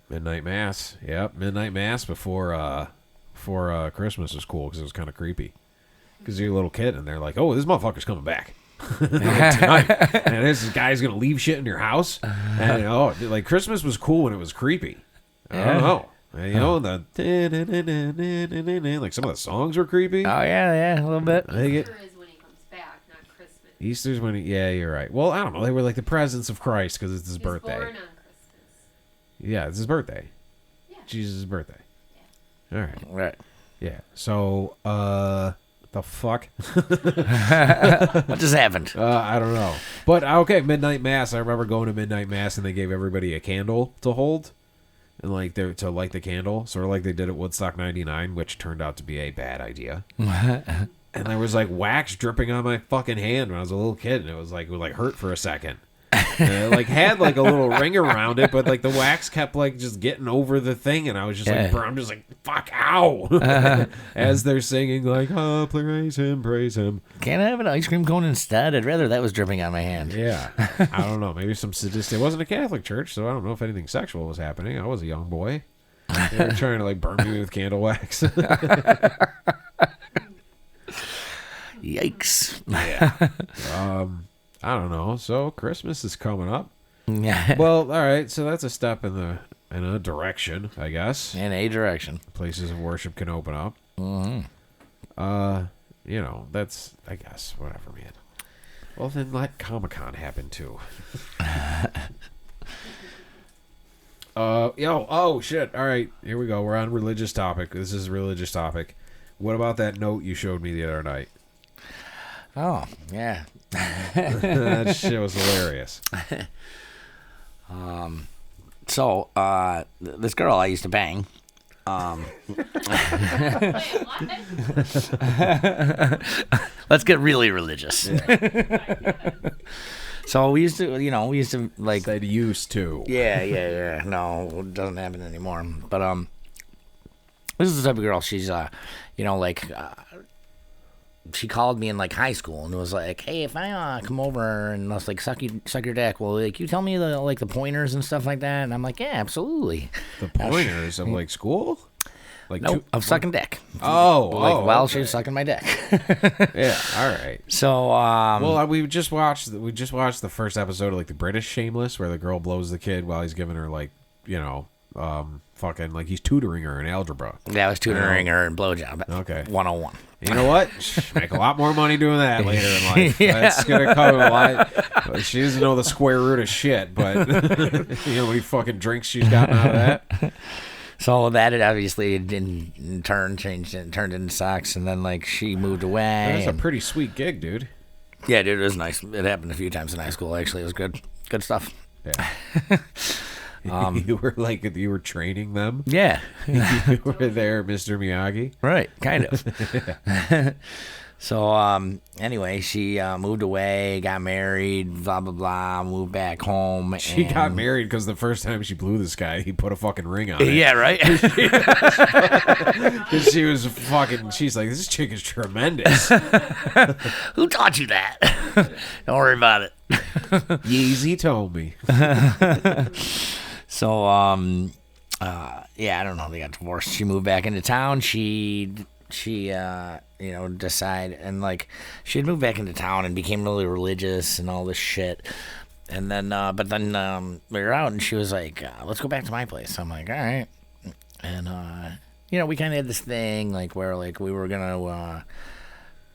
Midnight Mass. Yep, Midnight Mass before Christmas was cool because it was kind of creepy. Because you're a little kid and they're like, oh, this motherfucker's coming back. Like, tonight. And this guy's going to leave shit in your house. And, like, Christmas was cool when it was creepy. I don't know. And, you know, like, some of the songs were creepy. Oh, yeah, a little bit. Easter is when he comes back, not Christmas. Easter's when yeah, you're right. Well, I don't know. They were like the presence of Christ because it's his He was birthday. born on Christmas. Yeah, it's his birthday. Yeah. Jesus' birthday. All right. Right. Yeah. So, the fuck? What just happened? I don't know. But, okay, Midnight Mass. I remember going to Midnight Mass and they gave everybody a candle to hold. And, like, to light the candle. Sort of like they did at Woodstock 99, which turned out to be a bad idea. And there was, like, wax dripping on my fucking hand when I was a little kid. And it would hurt for a second. And it, like, had, like, a little ring around it, but, like, the wax kept, like, just getting over the thing, and I was just, like, I'm just, like, fuck, ow! As they're singing, like, oh, praise him, praise him. Can't I have an ice cream cone instead? I'd rather that was dripping on my hand. Yeah. I don't know. Maybe some sadistic... It wasn't a Catholic church, so I don't know if anything sexual was happening. I was a young boy. They were trying to, like, burn me with candle wax. Yikes. Yeah. I don't know. So Christmas is coming up. Yeah. Well, all right. So that's a step in a direction, I guess. In a direction. Places of worship can open up. Mm-hmm. You know, that's, I guess, whatever, man. Well, then let Comic-Con happen too. Oh shit. All right, here we go. We're on religious topic. This is a religious topic. What about that note you showed me the other night? Oh, yeah. That shit was hilarious. So, this girl I used to bang. Let's get really religious. Yeah. So we used to like. Said used to. Yeah. No, it doesn't happen anymore. But this is the type of girl. She's she called me in like high school and was like, "Hey, if I come over and let's like suck your dick, well, like you tell me the pointers and stuff like that." And I'm like, "Yeah, absolutely." The pointers of like school, like of sucking dick. While she was sucking my dick. Yeah, all right. So well, we just watched the first episode of like the British Shameless, where the girl blows the kid while he's giving her like fucking like he's tutoring her in algebra. Yeah, I was tutoring her in blowjob. Okay, 101. You know what? Make a lot more money doing that later in life. Yeah. That's gonna come a lot. She doesn't know the square root of shit, but you know how many fucking drinks she's gotten out of that. So that it obviously turned into sex, and then like she moved away. That's a pretty sweet gig, dude. Yeah, dude, it was nice. It happened a few times in high school. Actually, it was good stuff. Yeah. You were training them. Yeah, you were there, Mr. Miyagi. Right, kind of. So anyway, she moved away, got married, blah blah blah, moved back home. She got married because the first time she blew this guy, he put a fucking ring on it. Yeah, right. Because she was fucking. She's like, this chick is tremendous. Who taught you that? Don't worry about it. Yeezy told me. So, yeah, I don't know. They got divorced. She moved back into town. She decided, and like, she had moved back into town and became really religious and all this shit. And then, but then we were out, and she was like, "Let's go back to my place." I'm like, "All right." And we kind of had this thing like where like we were gonna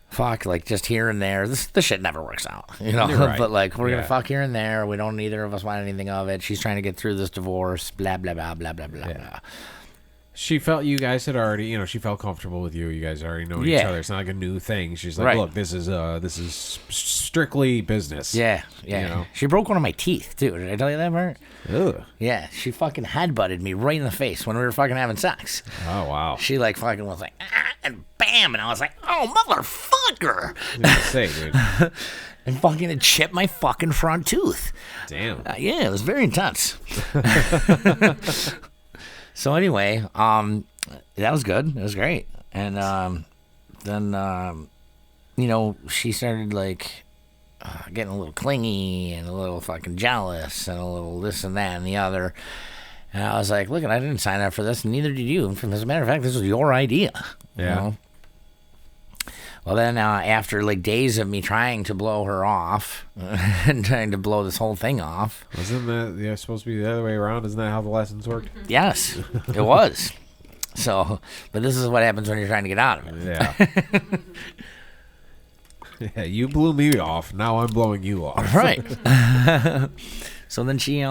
fuck like just here and there. This shit never works out, Right. But like we're gonna fuck here and there. We don't neither of us want anything of it. She's trying to get through this divorce. Blah blah blah blah blah blah blah. She felt you guys had already, she felt comfortable with you. You guys already know each other. It's not like a new thing. She's like, look, this is strictly business. Yeah. She broke one of my teeth too. Did I tell you that part? Ugh. Yeah, she fucking headbutted me right in the face when we were fucking having sex. Oh wow. She like fucking was like, and bam, and I was like, oh motherfucker. Say, dude. And fucking it chipped my fucking front tooth. Damn. Yeah, it was very intense. So anyway, that was good. It was great. And then she started like getting a little clingy and a little fucking jealous and a little this and that and the other. And I was like, look, I didn't sign up for this, and neither did you. As a matter of fact, this was your idea. Yeah. Well, then after like days of me trying to blow her off and trying to blow this whole thing off. Wasn't that supposed to be the other way around? Isn't that how the lessons worked? Yes, it was. So, but this is what happens when you're trying to get out of it. Yeah. Yeah, you blew me off. Now I'm blowing you off. Right. So then she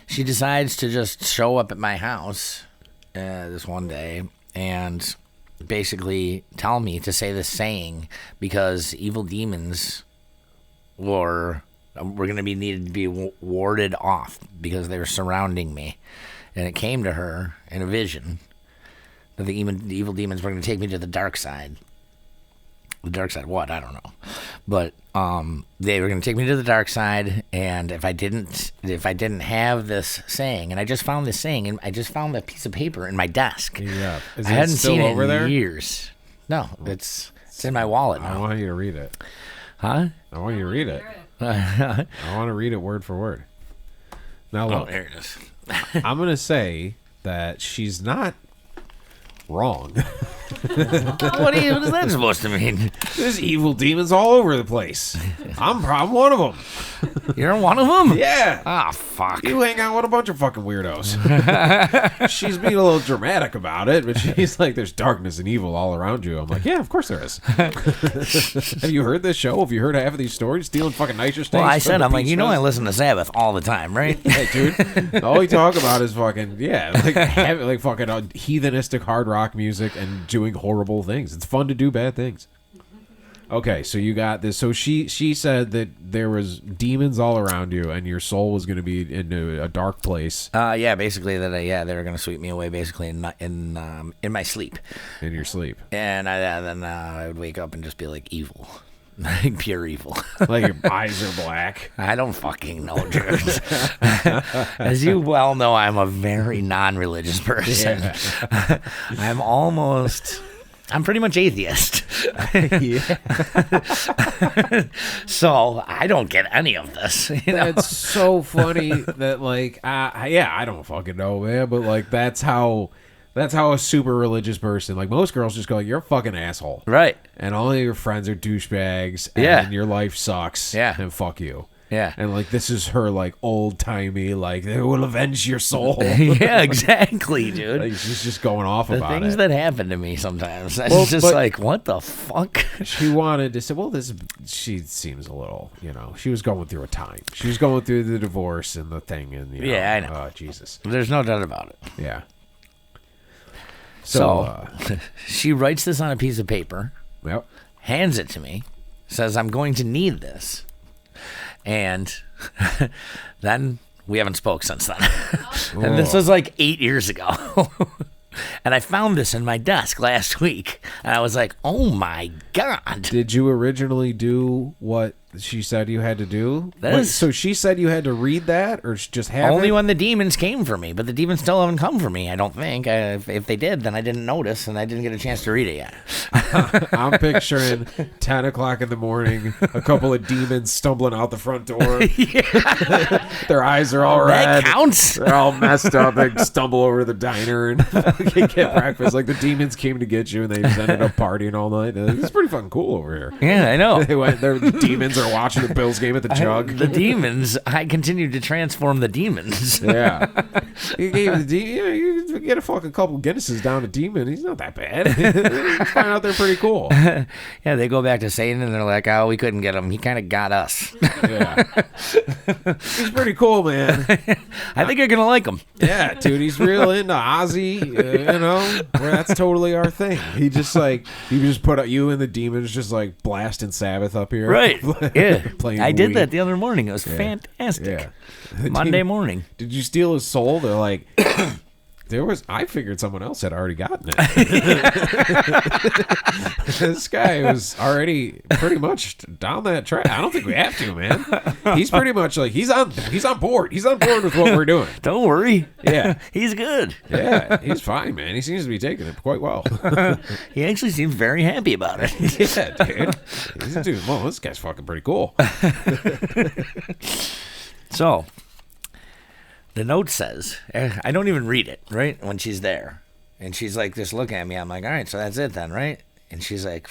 decides to just show up at my house this one day and basically tell me to say this saying because evil demons were going to be needed to be warded off because they were surrounding me. And it came to her in a vision that the evil demons were going to take me to the dark side. The dark side what? I don't know. But they were going to take me to the dark side, and if I didn't have this saying, and I just found this saying, and I just found that piece of paper in my desk. Yeah. I hadn't seen it in there? years. No, it's in my wallet now. I want you to read it. Huh? I want you to read it. I want to read it word for word. Now look. Oh, there it is. I'm going to say that she's not wrong. What is that supposed to mean? There's evil demons all over the place. I'm one of them. You're one of them? Yeah. Ah, fuck. You hang out with a bunch of fucking weirdos. She's being a little dramatic about it, but she's like, there's darkness and evil all around you. I'm like, yeah, of course there is. Have you heard this show? Have you heard half of these stories? Stealing fucking nicer steaks? Well, I said, I'm like, I listen to Sabbath all the time, right? Yeah, dude. All we talk about is fucking, like fucking heathenistic hard rock music and doing horrible things. It's fun to do bad things. Okay, so you got this. So she said that there was demons all around you, and your soul was going to be in a dark place. Yeah, basically that. They were going to sweep me away, basically in my sleep. In your sleep, and then I would wake up and just be like evil, like pure evil. Like your eyes are black. I don't fucking know, dude. As you well know, I'm a very non-religious person. Yeah. I'm pretty much atheist. So I don't get any of this. That's so funny that like, I don't fucking know, man. But like, that's how a super religious person, like most girls, just go, like, you're a fucking asshole, right? And all of your friends are douchebags, and your life sucks, and fuck you. Yeah. And, like, this is her, like, old-timey, like, they will avenge your soul. Yeah, exactly, dude. Like, she's just going off about it. The things that happen to me sometimes. It's just like, what the fuck? She wanted to say, well, she seems a little, she was going through a time. She was going through the divorce and the thing. And, yeah, I know. Oh, Jesus. There's no doubt about it. Yeah. So she writes this on a piece of paper. Yep. Hands it to me. Says, I'm going to need this. And then we haven't spoke since then. And this was like 8 years ago. And I found this in my desk last week. And I was like, oh my God. Did you originally do what she said you had to do? So she said you had to read that or just have only it? When the demons came for me. But the demons still haven't come for me, I don't think. If they did, then I didn't notice and I didn't get a chance to read it yet. I'm picturing 10 o'clock in the morning, a couple of demons stumbling out the front door. Their eyes are all red. That counts. They're all messed up. They stumble over to the diner and get breakfast. Like the demons came to get you and they just ended up partying all night. It's pretty fucking cool over here. Yeah, I know. The demons are watching the Bills game at the Jug. The demons, I continued to transform the demons. Yeah. You get a fucking couple Guinnesses down a demon. He's not that bad. You find out they're pretty cool. Yeah, they go back to Satan and they're like, oh, we couldn't get him. He kind of got us. Yeah. He's pretty cool, man. I think you're going to like him. Yeah, dude. He's real into Ozzy, That's totally our thing. He just put out you and the demons just like blasting Sabbath up here. Right. Yeah. Playing I did Wii. that the other morning. It was fantastic. Yeah. Monday morning. Did you steal his soul? They're like... I figured someone else had already gotten it. This guy was already pretty much down that track. I don't think we have to, man. He's pretty much like he's on board. He's on board with what we're doing. Don't worry. Yeah. He's good. Yeah, he's fine, man. He seems to be taking it quite well. He actually seems very happy about it. Yeah, dude. He's a dude. Well, this guy's fucking pretty cool. So, the note says, I don't even read it, right? When she's there. And she's like, just looking at me. I'm like, all right, so that's it then, right? And she's like,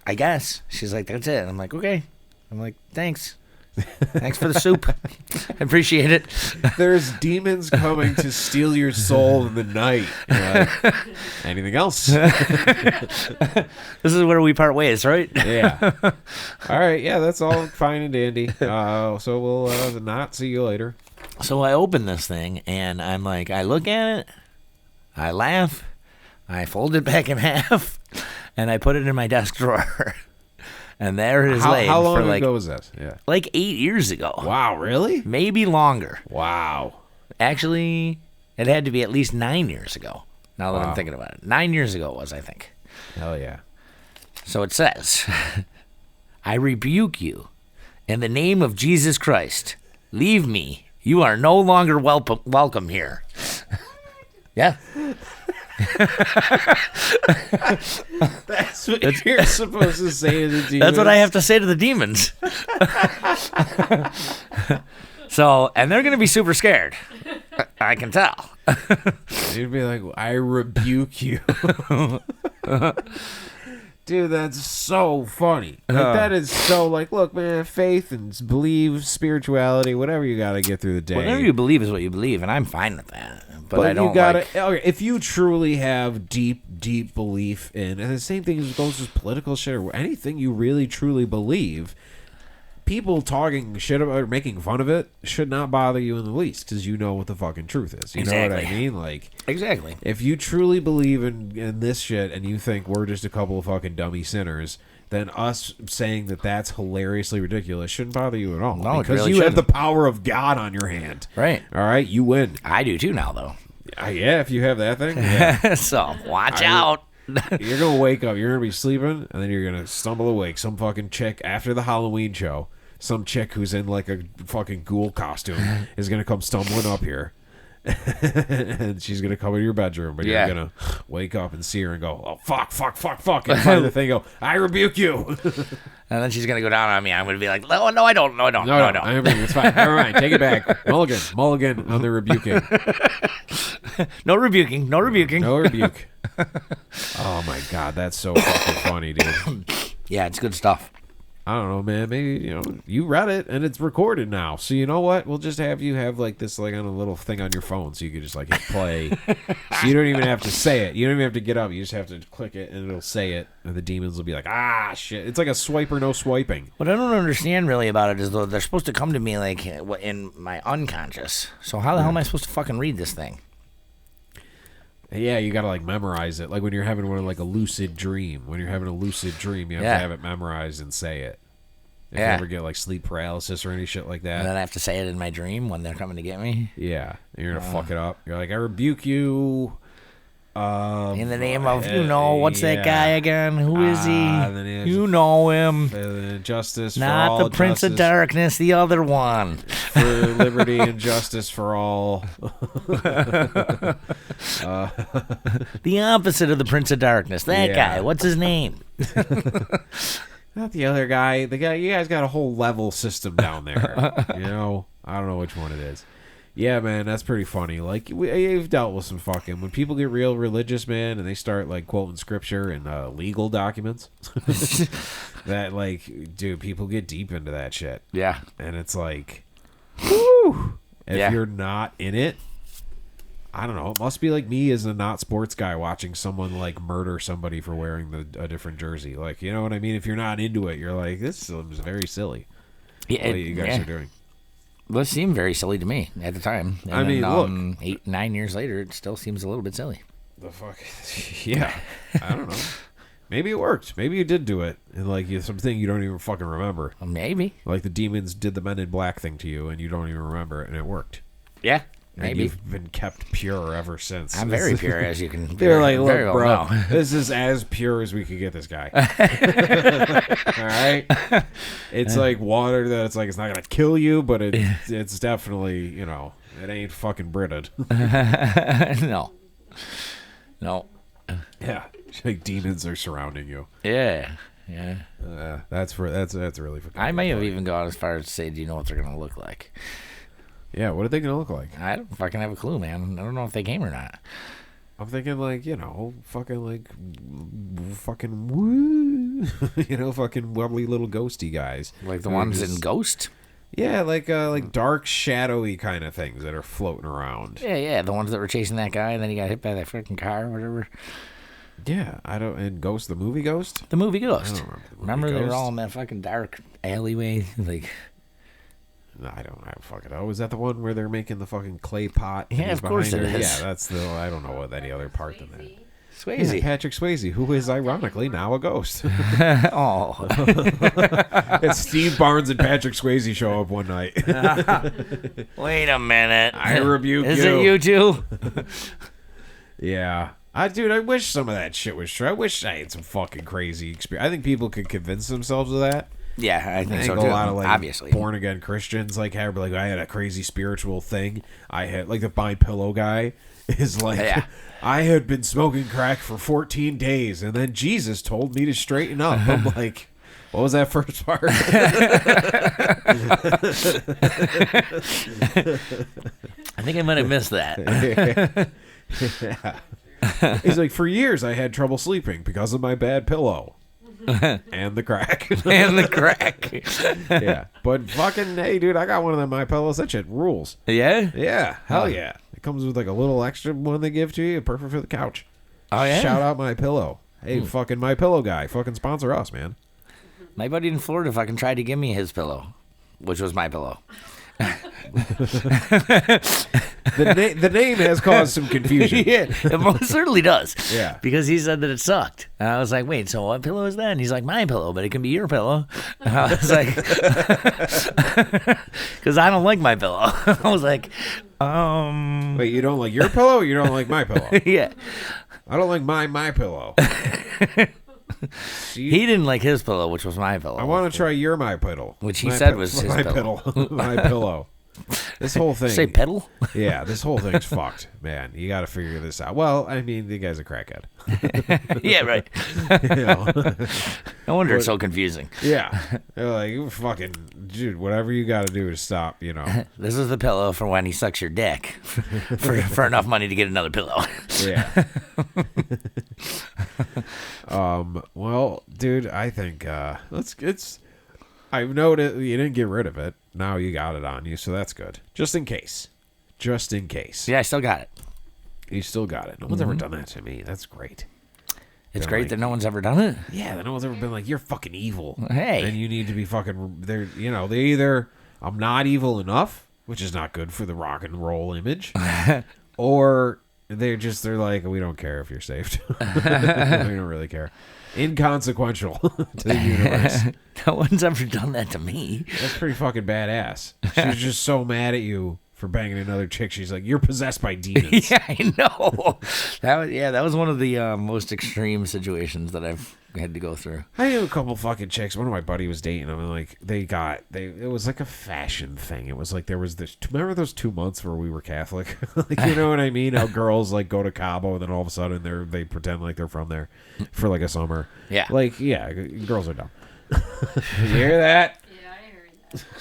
I guess. She's like, that's it. I'm like, okay. I'm like, thanks. Thanks for the soup. I appreciate it. There's demons coming to steal your soul in the night. Anything else? This is where we part ways, right? Yeah. All right. Yeah, that's all fine and dandy. So we'll not see you later. So I open this thing, and I'm like, I look at it, I laugh, I fold it back in half, and I put it in my desk drawer. And there it is laid. How long for ago was that? Yeah. Like 8 years ago. Wow, really? Maybe longer. Wow. Actually, it had to be at least 9 years ago, now that I'm thinking about it. 9 years ago it was, I think. Hell yeah. So it says, I rebuke you in the name of Jesus Christ. Leave me. You are no longer welcome here. Yeah. That's what you're supposed to say to the demons. That's what I have to say to the demons. So, and they're going to be super scared. I can tell. You'd be like, I rebuke you. Dude, that's so funny. That is so look, man, faith and believe, spirituality, whatever you got to get through the day. Whatever you believe is what you believe, and I'm fine with that. But I don't you gotta, if you truly have deep belief in, and the same thing goes with political shit or anything you really truly believe, people talking shit about or making fun of it should not bother you in the least because you know what the fucking truth is. You know what I mean? Like, exactly. If you truly believe in this shit and you think we're just a couple of fucking dummy sinners, then us saying that that's hilariously ridiculous shouldn't bother you at all. No, because it really you have shouldn't. the power of God on your hand. Right. All right, you win. I do too now, though. Yeah, if you have that thing. Yeah. So watch out. You're going to wake up, you're going to be sleeping, and then you're going to stumble awake. Some fucking chick after the Halloween show, some chick who's in like a fucking ghoul costume is going to come stumbling up here. And she's going to come into your bedroom, but you're going to wake up and see her and go, oh, fuck, and find the thing and go, I rebuke you. And then she's going to go down on me. I'm going to be like, no, I don't. No, I don't. I rebuke you. It's fine. Never mind. Take it back. Mulligan on the rebuking. No rebuking. No rebuke. Oh, my God. That's so fucking funny, dude. Yeah, it's good stuff. I don't know, man. Maybe, you read it and it's recorded now. So you know what? We'll just have you have like this like on a little thing on your phone so you can just like hit play. So you don't even have to say it. You don't even have to get up. You just have to click it and it'll say it. And the demons will be like, ah, shit. It's like a swipe or no swiping. What I don't understand really about it is though they're supposed to come to me like in my unconscious. So how the hell am I supposed to fucking read this thing? Yeah, you gotta like memorize it. Like when you're having one like a lucid dream. When you're having a lucid dream, you have to have it memorized and say it. If you ever get like sleep paralysis or any shit like that. And then I have to say it in my dream when they're coming to get me. Yeah, and you're gonna fuck it up. You're like, I rebuke you. In the name of what's that guy again? Who is he? You know him. Justice not for all. The Prince of Darkness, the other one. For liberty and justice for all. The opposite of the Prince of Darkness. That guy. What's his name? Not the other guy. The guy. You guys got a whole level system down there. I don't know which one it is. Yeah, man, that's pretty funny. Like, we've dealt with some fucking... When people get real religious, man, and they start, like, quoting scripture and legal documents, that, like, dude, people get deep into that shit. Yeah. And it's like, whew! If you're not in it, I don't know. It must be like me as a not sports guy watching someone, like, murder somebody for wearing a different jersey. Like, you know what I mean? If you're not into it, you're like, this seems very silly. Yeah, what you guys are doing. Well, it seemed very silly to me at the time. And I mean, then, 8-9 years later, it still seems a little bit silly. The fuck? Yeah. I don't know. Maybe it worked. Maybe you did do it. And, like, something you don't even fucking remember. Maybe. Like, the demons did the Men in Black thing to you, and you don't even remember it, and it worked. Yeah. And maybe. you've been kept pure ever since. I'm very pure, as you can They're like, look, well bro, know. this is as pure as we could get this guy. All right? It's like water that it's like it's not going to kill you, but it's definitely, it ain't fucking Brited. No. Yeah. Like demons are surrounding you. Yeah. That's really fucking I may have funny. even gone as far as to say, do you know what they're going to look like? Yeah, what are they going to look like? I don't fucking have a clue, man. I don't know if they came or not. I'm thinking like, fucking woo, fucking wobbly little ghosty guys. Like the ones in Ghost? Yeah, like dark, shadowy kind of things that are floating around. Yeah, the ones that were chasing that guy and then he got hit by that freaking car or whatever. Yeah, and Ghost, the movie Ghost? The movie Ghost. I don't remember they were Ghost. all in that fucking dark alleyway? Like... No, I don't fucking know. Is that the one where they're making the fucking clay pot? Yeah, of course it is. Yeah, that's I don't know what any other part than that. Swayze. Yeah, Patrick Swayze, who is ironically now a ghost. Oh. It's Steve Barnes and Patrick Swayze show up one night. Wait a minute. I rebuke you. Is it you two? Yeah. Dude, I wish some of that shit was true. I wish I had some fucking crazy experience. I think people could convince themselves of that. Yeah, I think so a too. lot of like obviously born again Christians like have like I had a crazy spiritual thing. I had like the My Pillow guy is like I had been smoking crack for 14 days and then Jesus told me to straighten up. I'm like, what was that first part? I think I might have missed that. Yeah. He's like, for years I had trouble sleeping because of my bad pillow. And the crack. And the crack. Yeah. But fucking, hey, dude, I got one of them My Pillows. That shit rules. Yeah? Yeah. Hell yeah. It comes with like a little extra one they give to you. Perfect for the couch. Oh, yeah? Shout out My Pillow. Hey, fucking My Pillow guy. Fucking sponsor us, man. My buddy in Florida fucking tried to give me his pillow. which was my pillow. The name has caused some confusion. Yeah, it most certainly does. Yeah. Because he said that it sucked. And I was like, wait, so what pillow is that? And he's like, my pillow, but it can be your pillow. And I was like, because I don't like my pillow. I was like, Wait, you don't like your pillow or you don't like my pillow? yeah. I don't like my pillow. He didn't like his pillow, which was my pillow. I want to try your my pillow. Which he said was his pillow. My pillow. This whole thing. Say pedal? Yeah, this whole thing's fucked, man. You got to figure this out. Well, I mean, the guy's a crackhead. Yeah, right. You know? No wonder it's so confusing. Yeah. They're like, you fucking, dude, whatever you got to do to stop, you know. This is the pillow for when he sucks your dick for enough money to get another pillow. Yeah. Well, dude, I think I've noticed you didn't get rid of it. Now you got it on you, so that's good. Just in case. Just in case. Yeah, I still got it. You still got it. No one's ever done that to me. That's great. It's They're great like, that no one's ever done it. Yeah, that no one's ever been like, you're fucking evil. Hey. And you need to be fucking, they're, you know, they either, I'm not evil enough, which is not good for the rock and roll image, or they're like, we don't care if you're saved. We don't really care. Inconsequential to the universe. No one's ever done that to me. That's pretty fucking badass. She was just so mad at you for banging another chick. She's like, you're possessed by demons. Yeah, I know. That was one of the most extreme situations that I've had to go through. I knew a couple fucking chicks. One of my buddy was dating them, and like it was like a fashion thing. It was like there was this. Remember those 2 months where we were Catholic? Like, you know what I mean? How girls like go to Cabo, and then all of a sudden they pretend like they're from there for like a summer. Yeah, like girls are dumb. You hear that?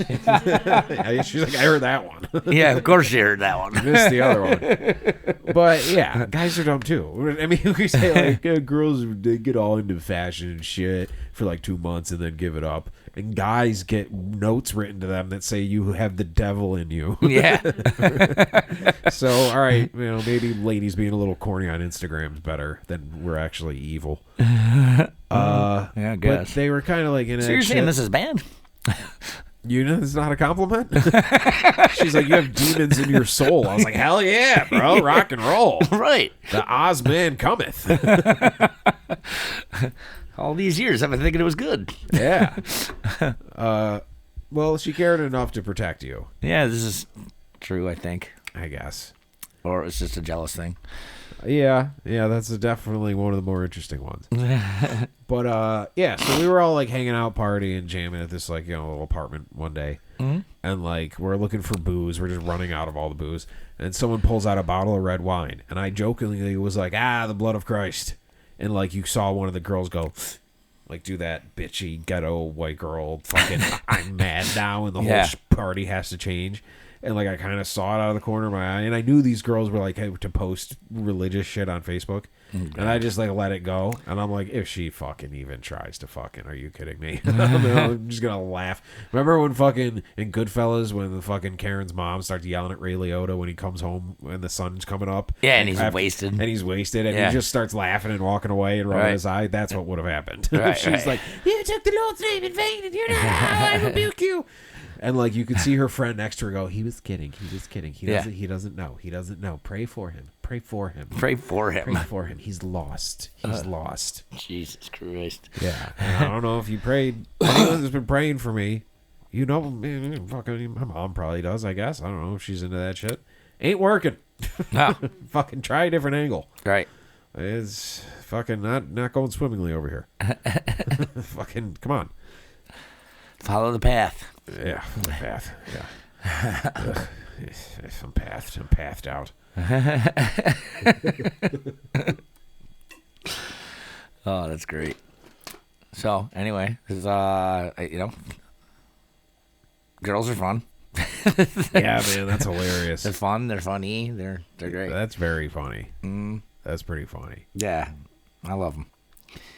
She's like, I heard that one. Yeah, of course you heard that one. Missed the other one. But yeah, guys are dumb too. I mean, we say like girls they get all into fashion and shit for like 2 months and then give it up, and guys get notes written to them that say you have the devil in you. Yeah. So all right, you know, maybe ladies being a little corny on Instagram is better than we're actually evil. Yeah, I guess. But they were kind of like in. So you're saying this is bad? You know, it's not a compliment. She's like, you have demons in your soul. I was like, hell yeah, bro, rock and roll. Right. The Oz man cometh. All these years, I've been thinking it was good. Yeah. Well, she cared enough to protect you. Yeah, this is true, I think. I guess. Or it's just a jealous thing. Yeah, that's definitely one of the more interesting ones. But yeah, so we were all like hanging out, partying, jamming at this like, you know, little apartment one day, and like we're looking for booze. We're just running out of all the booze, and someone pulls out a bottle of red wine, and I jokingly was like, the blood of Christ, and like you saw one of the girls go, like do that bitchy ghetto white girl fucking I'm mad now, and the whole party has to change. And, like, I kind of saw it out of the corner of my eye. And I knew these girls were, like, to post religious shit on Facebook. And I just, like, let it go. And I'm like, if she fucking even tries to fucking, are you kidding me? I'm just going to laugh. Remember when fucking, in Goodfellas, when the fucking Karen's mom starts yelling at Ray Liotta when he comes home and the sun's coming up? Yeah, and he's wasted. And he's wasted. And he just starts laughing and walking away and rubbing his eye. That's what would have happened. She's like, you took the Lord's name in vain and you're not, I rebuke you. And like you could see her friend next to her go, he was kidding. He doesn't know. Pray for him. Pray for him. He's lost. Lost. Jesus Christ. Yeah. And I don't know if you prayed. Anyone that's been praying for me, you know, fucking my mom probably does, I guess. I don't know if she's into that shit. Ain't working. No. Fucking try a different angle. Right. It's fucking not going swimmingly over here. Fucking come on. Follow the path. Yeah, the path. Yeah. I'm pathed out. Oh, that's great. So, anyway, this is, girls are fun. Yeah, man, that's hilarious. They're fun. They're funny. They're great. That's very funny. That's pretty funny. Yeah, I love them.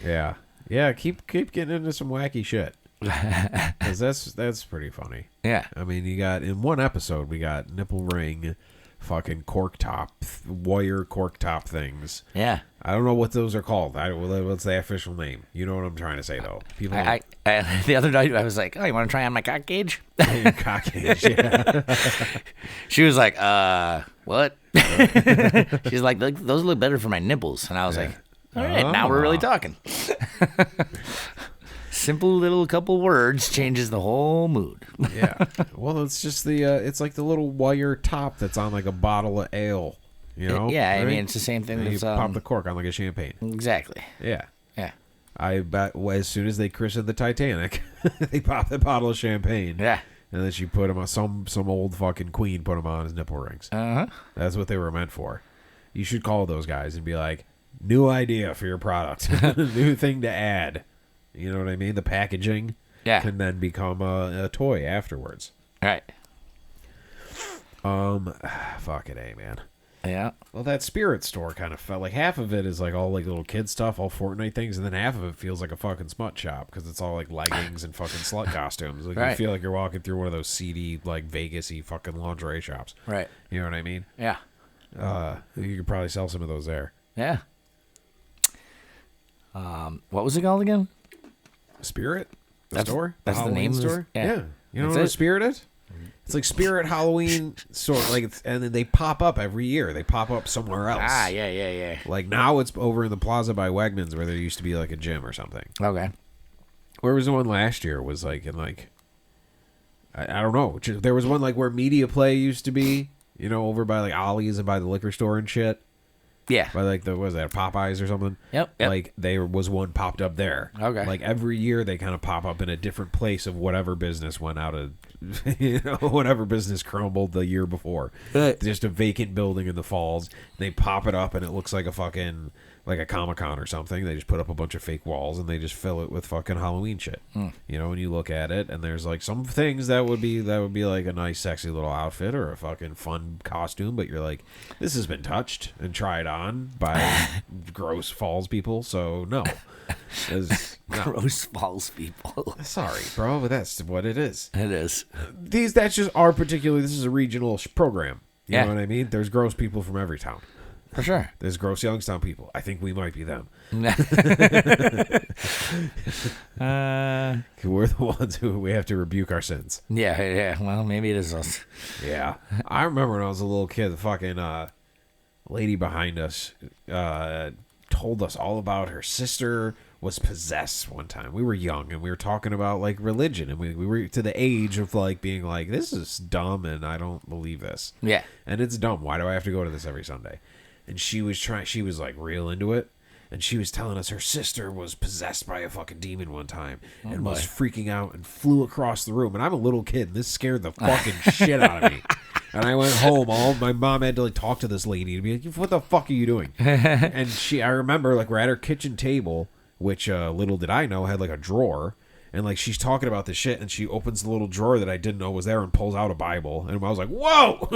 Yeah, yeah. Keep getting into some wacky shit. Because that's pretty funny. Yeah. I mean, you got in one episode we got nipple ring, fucking cork top, wire cork top things. Yeah. I don't know what those are called. What's the official name? You know what I'm trying to say, though. People. The other night I was like, "Oh, you want to try on my cock gauge?" Cock gauge, yeah. She was like, what? She's like, those look better for my nipples. And I was like, all right, now we're really talking. Simple little couple words changes the whole mood. Yeah. Well, it's just it's like the little wire top that's on like a bottle of ale. You know? Yeah, right? I mean, it's the same thing. You pop the cork on like a champagne. Exactly. Yeah. Yeah. I bet as soon as they christened the Titanic, they popped the bottle of champagne. Yeah. And then she put him on some old fucking queen put him on his nipple rings. Uh-huh. That's what they were meant for. You should call those guys and be like, new idea for your product, new thing to add. You know what I mean? The packaging can then become a toy afterwards. Right. Fuck it, man. Yeah. Well, that spirit store kind of felt like half of it is like all like little kid stuff, all Fortnite things, and then half of it feels like a fucking smut shop because it's all like leggings and fucking slut costumes. Like you feel like you're walking through one of those seedy, like Vegas-y fucking lingerie shops. Right. You know what I mean? Yeah. You could probably sell some of those there. Yeah. What was it called again? Spirit? That's store? That's the name of the store? Yeah. You know what a Spirit is? It's like Spirit Halloween store, and then they pop up every year. They pop up somewhere else. Ah, yeah. Like now it's over in the plaza by Wegmans where there used to be like a gym or something. Okay. Where was the one last year? Was like in like I don't know. There was one like where Media Play used to be, you know, over by like Ollie's and by the liquor store and shit. Yeah. By like what was that, Popeyes or something? Yep. Like there was one popped up there. Okay. Like every year they kind of pop up in a different place of whatever business went out of, you know, whatever business crumbled the year before. Just a vacant building in the falls. They pop it up and it looks like a fucking like a Comic-Con or something. They just put up a bunch of fake walls and they just fill it with fucking Halloween shit. You know, when you look at it and there's like some things that would be like a nice sexy little outfit or a fucking fun costume, but you're like, this has been touched and tried on by gross falls people, so no. Gross falls people. Sorry, bro, but that's what it is. It is. That's just our particular, this is a regional program. You know what I mean? There's gross people from every town. For sure. There's gross Youngstown people. I think we might be them. We're the ones who we have to rebuke our sins. Yeah. Well, maybe it is us. Yeah. I remember when I was a little kid, the fucking lady behind us told us all about her sister was possessed one time. We were young and we were talking about like religion and we were to the age of like being like, this is dumb and I don't believe this. Yeah. And it's dumb. Why do I have to go to this every Sunday? And she was like real into it. And she was telling us her sister was possessed by a fucking demon one time and was freaking out and flew across the room. And I'm a little kid and this scared the fucking shit out of me. And I went home. My mom had to like talk to this lady to be like, what the fuck are you doing? And I remember like we're at her kitchen table, which little did I know had like a drawer. And like she's talking about this shit, and she opens the little drawer that I didn't know was there and pulls out a Bible, and I was like, "Whoa!"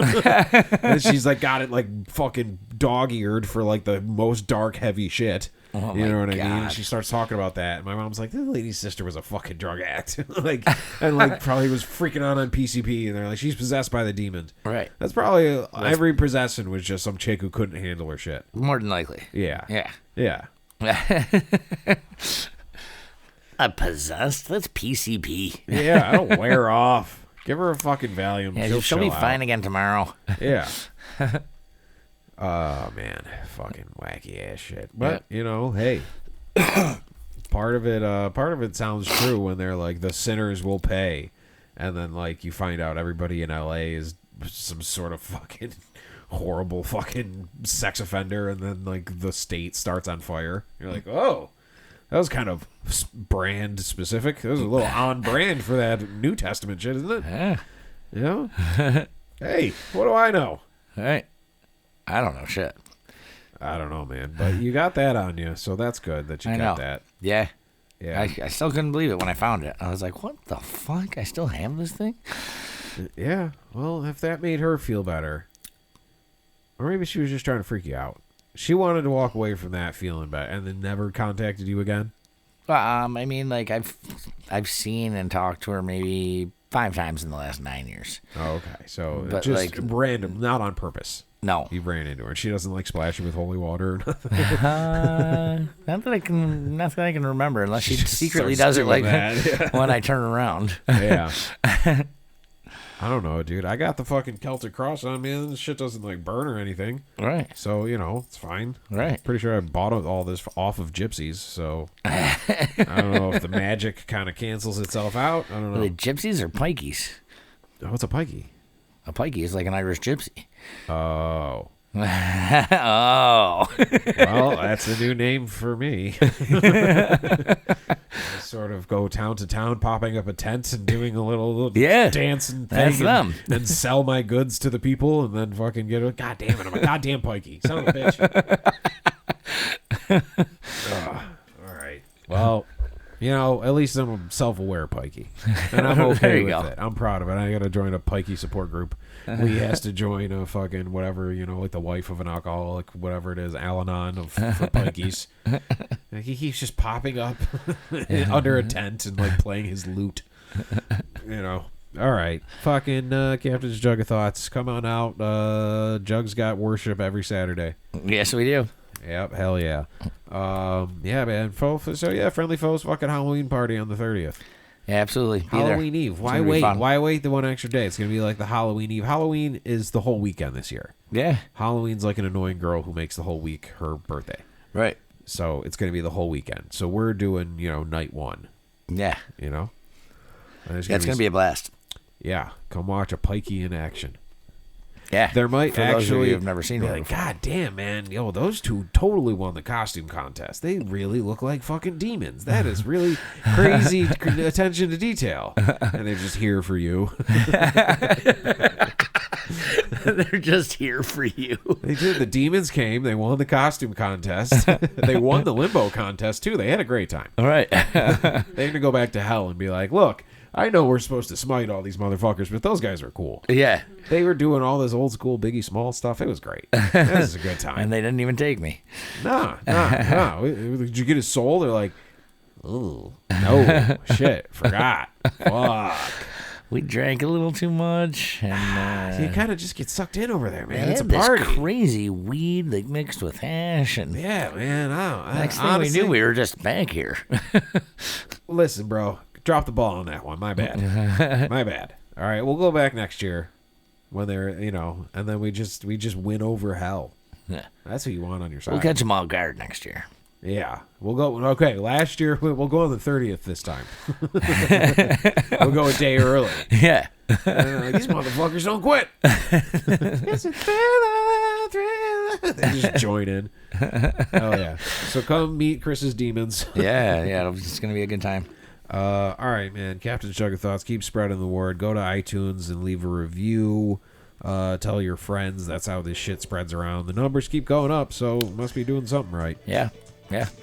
And she's like got it like fucking dog-eared for like the most dark, heavy shit. You know what I mean? And she starts talking about that, and my mom's like, "This lady's sister was a fucking drug addict, and probably was freaking out on PCP." And they're like, "She's possessed by the demon." Right. That's probably every possession was just some chick who couldn't handle her shit. More than likely. Yeah. I'm possessed? That's PCP. Yeah, I don't wear off. Give her a fucking Valium. Yeah, she'll be fine again tomorrow. Yeah. Oh, man. Fucking wacky ass shit. But, you know, hey. part of it sounds true when they're like, the sinners will pay. And then, like, you find out everybody in LA is some sort of fucking horrible fucking sex offender. And then, like, the state starts on fire. You're like, oh. That was kind of brand specific. That was a little on brand for that New Testament shit, isn't it? Yeah. You know? Hey, what do I know? Hey, I don't know shit. I don't know, man. But you got that on you, so that's good that you got that. Yeah. Yeah. I still couldn't believe it when I found it. I was like, what the fuck? I still have this thing? Yeah. Well, if that made her feel better. Or maybe she was just trying to freak you out. She wanted to walk away from that feeling bad and then never contacted you again? I mean, like, I've seen and talked to her maybe 5 times in the last 9 years. Oh, okay. So But, just like- random, not on purpose. No. You ran into her. And she doesn't like splashing with holy water or nothing. Not that I can remember, unless she just secretly starts does it doing like that, yeah. when I turn around. Yeah. I don't know, dude. I got the fucking Celtic cross on me, and this shit doesn't like burn or anything. Right. So, it's fine. Right. Pretty sure I bought all this off of gypsies, so I don't know if the magic kind of cancels itself out. I don't Are know. they gypsies or pikeys? What's a pikey? A pikey is like an Irish gypsy. Oh. Oh. Well, that's a new name for me. I sort of go town to town, popping up a tent and doing a little Yeah, dancing thing. that's them. And then sell my goods to the people and then fucking get it. God damn it, I'm a goddamn pikey. Son of a bitch. All right. Well, at least I'm a self-aware pikey. And I'm There okay you with go. it. I'm proud of it. I got to join a pikey support group. Lee has to join a fucking whatever, like the wife of an alcoholic, whatever it is, Al-Anon for pikeys. And he keeps just popping up under a tent and like playing his lute. All right. Fucking Captain's Jug of Thoughts. Come on out. Jug's got worship every Saturday. Yes, we do. Yep, hell yeah. Yeah, man. So yeah, Friendly Foes fucking Halloween party on the 30th. Yeah, absolutely. Be there. Halloween Eve. It's Why gonna be wait? fun. Why wait the one extra day? It's gonna be like the Halloween Eve. Halloween is the whole weekend this year. Yeah. Halloween's like an annoying girl who makes the whole week her birthday. Right. So it's gonna be the whole weekend. So we're doing, night one. Yeah. And there's It's going to be a blast. yeah. Come watch a pikey in action. Yeah. There might For those of actually you who've never seen be one like, before. God damn, man, those two totally won the costume contest. They really look like fucking demons. That is really crazy attention to detail. And they're just here for you. They're just here for you. They did. The demons came. They won the costume contest. They won the limbo contest too. They had a great time. All right. They're gonna go back to hell and be like, look, I know we're supposed to smite all these motherfuckers, but those guys are cool. Yeah. They were doing all this old school Biggie Small stuff. It was great. That was a good time. And they didn't even take me. Nah. Did you get his soul? They're like, ooh, no, shit, forgot. Fuck. We drank a little too much, and You kind of just get sucked in over there, man. they It's a had this party. crazy weed like mixed with hash, and Yeah, man. next thing honestly, we knew, we were just back here. Listen, bro, drop the ball on that one. My bad. My bad. All right, we'll go back next year when they're, and then we just win over hell. Yeah. That's who you want on your side. We'll catch them all guard next year. Yeah, we'll go. Okay, last year we'll go on the 30th this time. We'll go a day early. Yeah. These motherfuckers don't quit. It's a thriller. They just join in. Hell yeah! So come meet Chris's demons. Yeah. It's gonna be a good time. All right, man. Captain's Jug of Thoughts. Keep spreading the word. Go to iTunes and leave a review. Tell your friends. That's how this shit spreads around. The numbers keep going up, so must be doing something right. Yeah.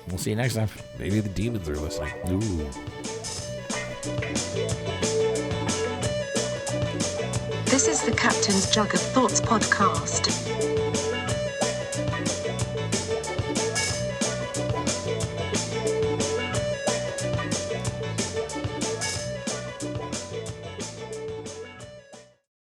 We'll see you next time. Maybe the demons are listening. Ooh. This is the Captain's Jug of Thoughts podcast.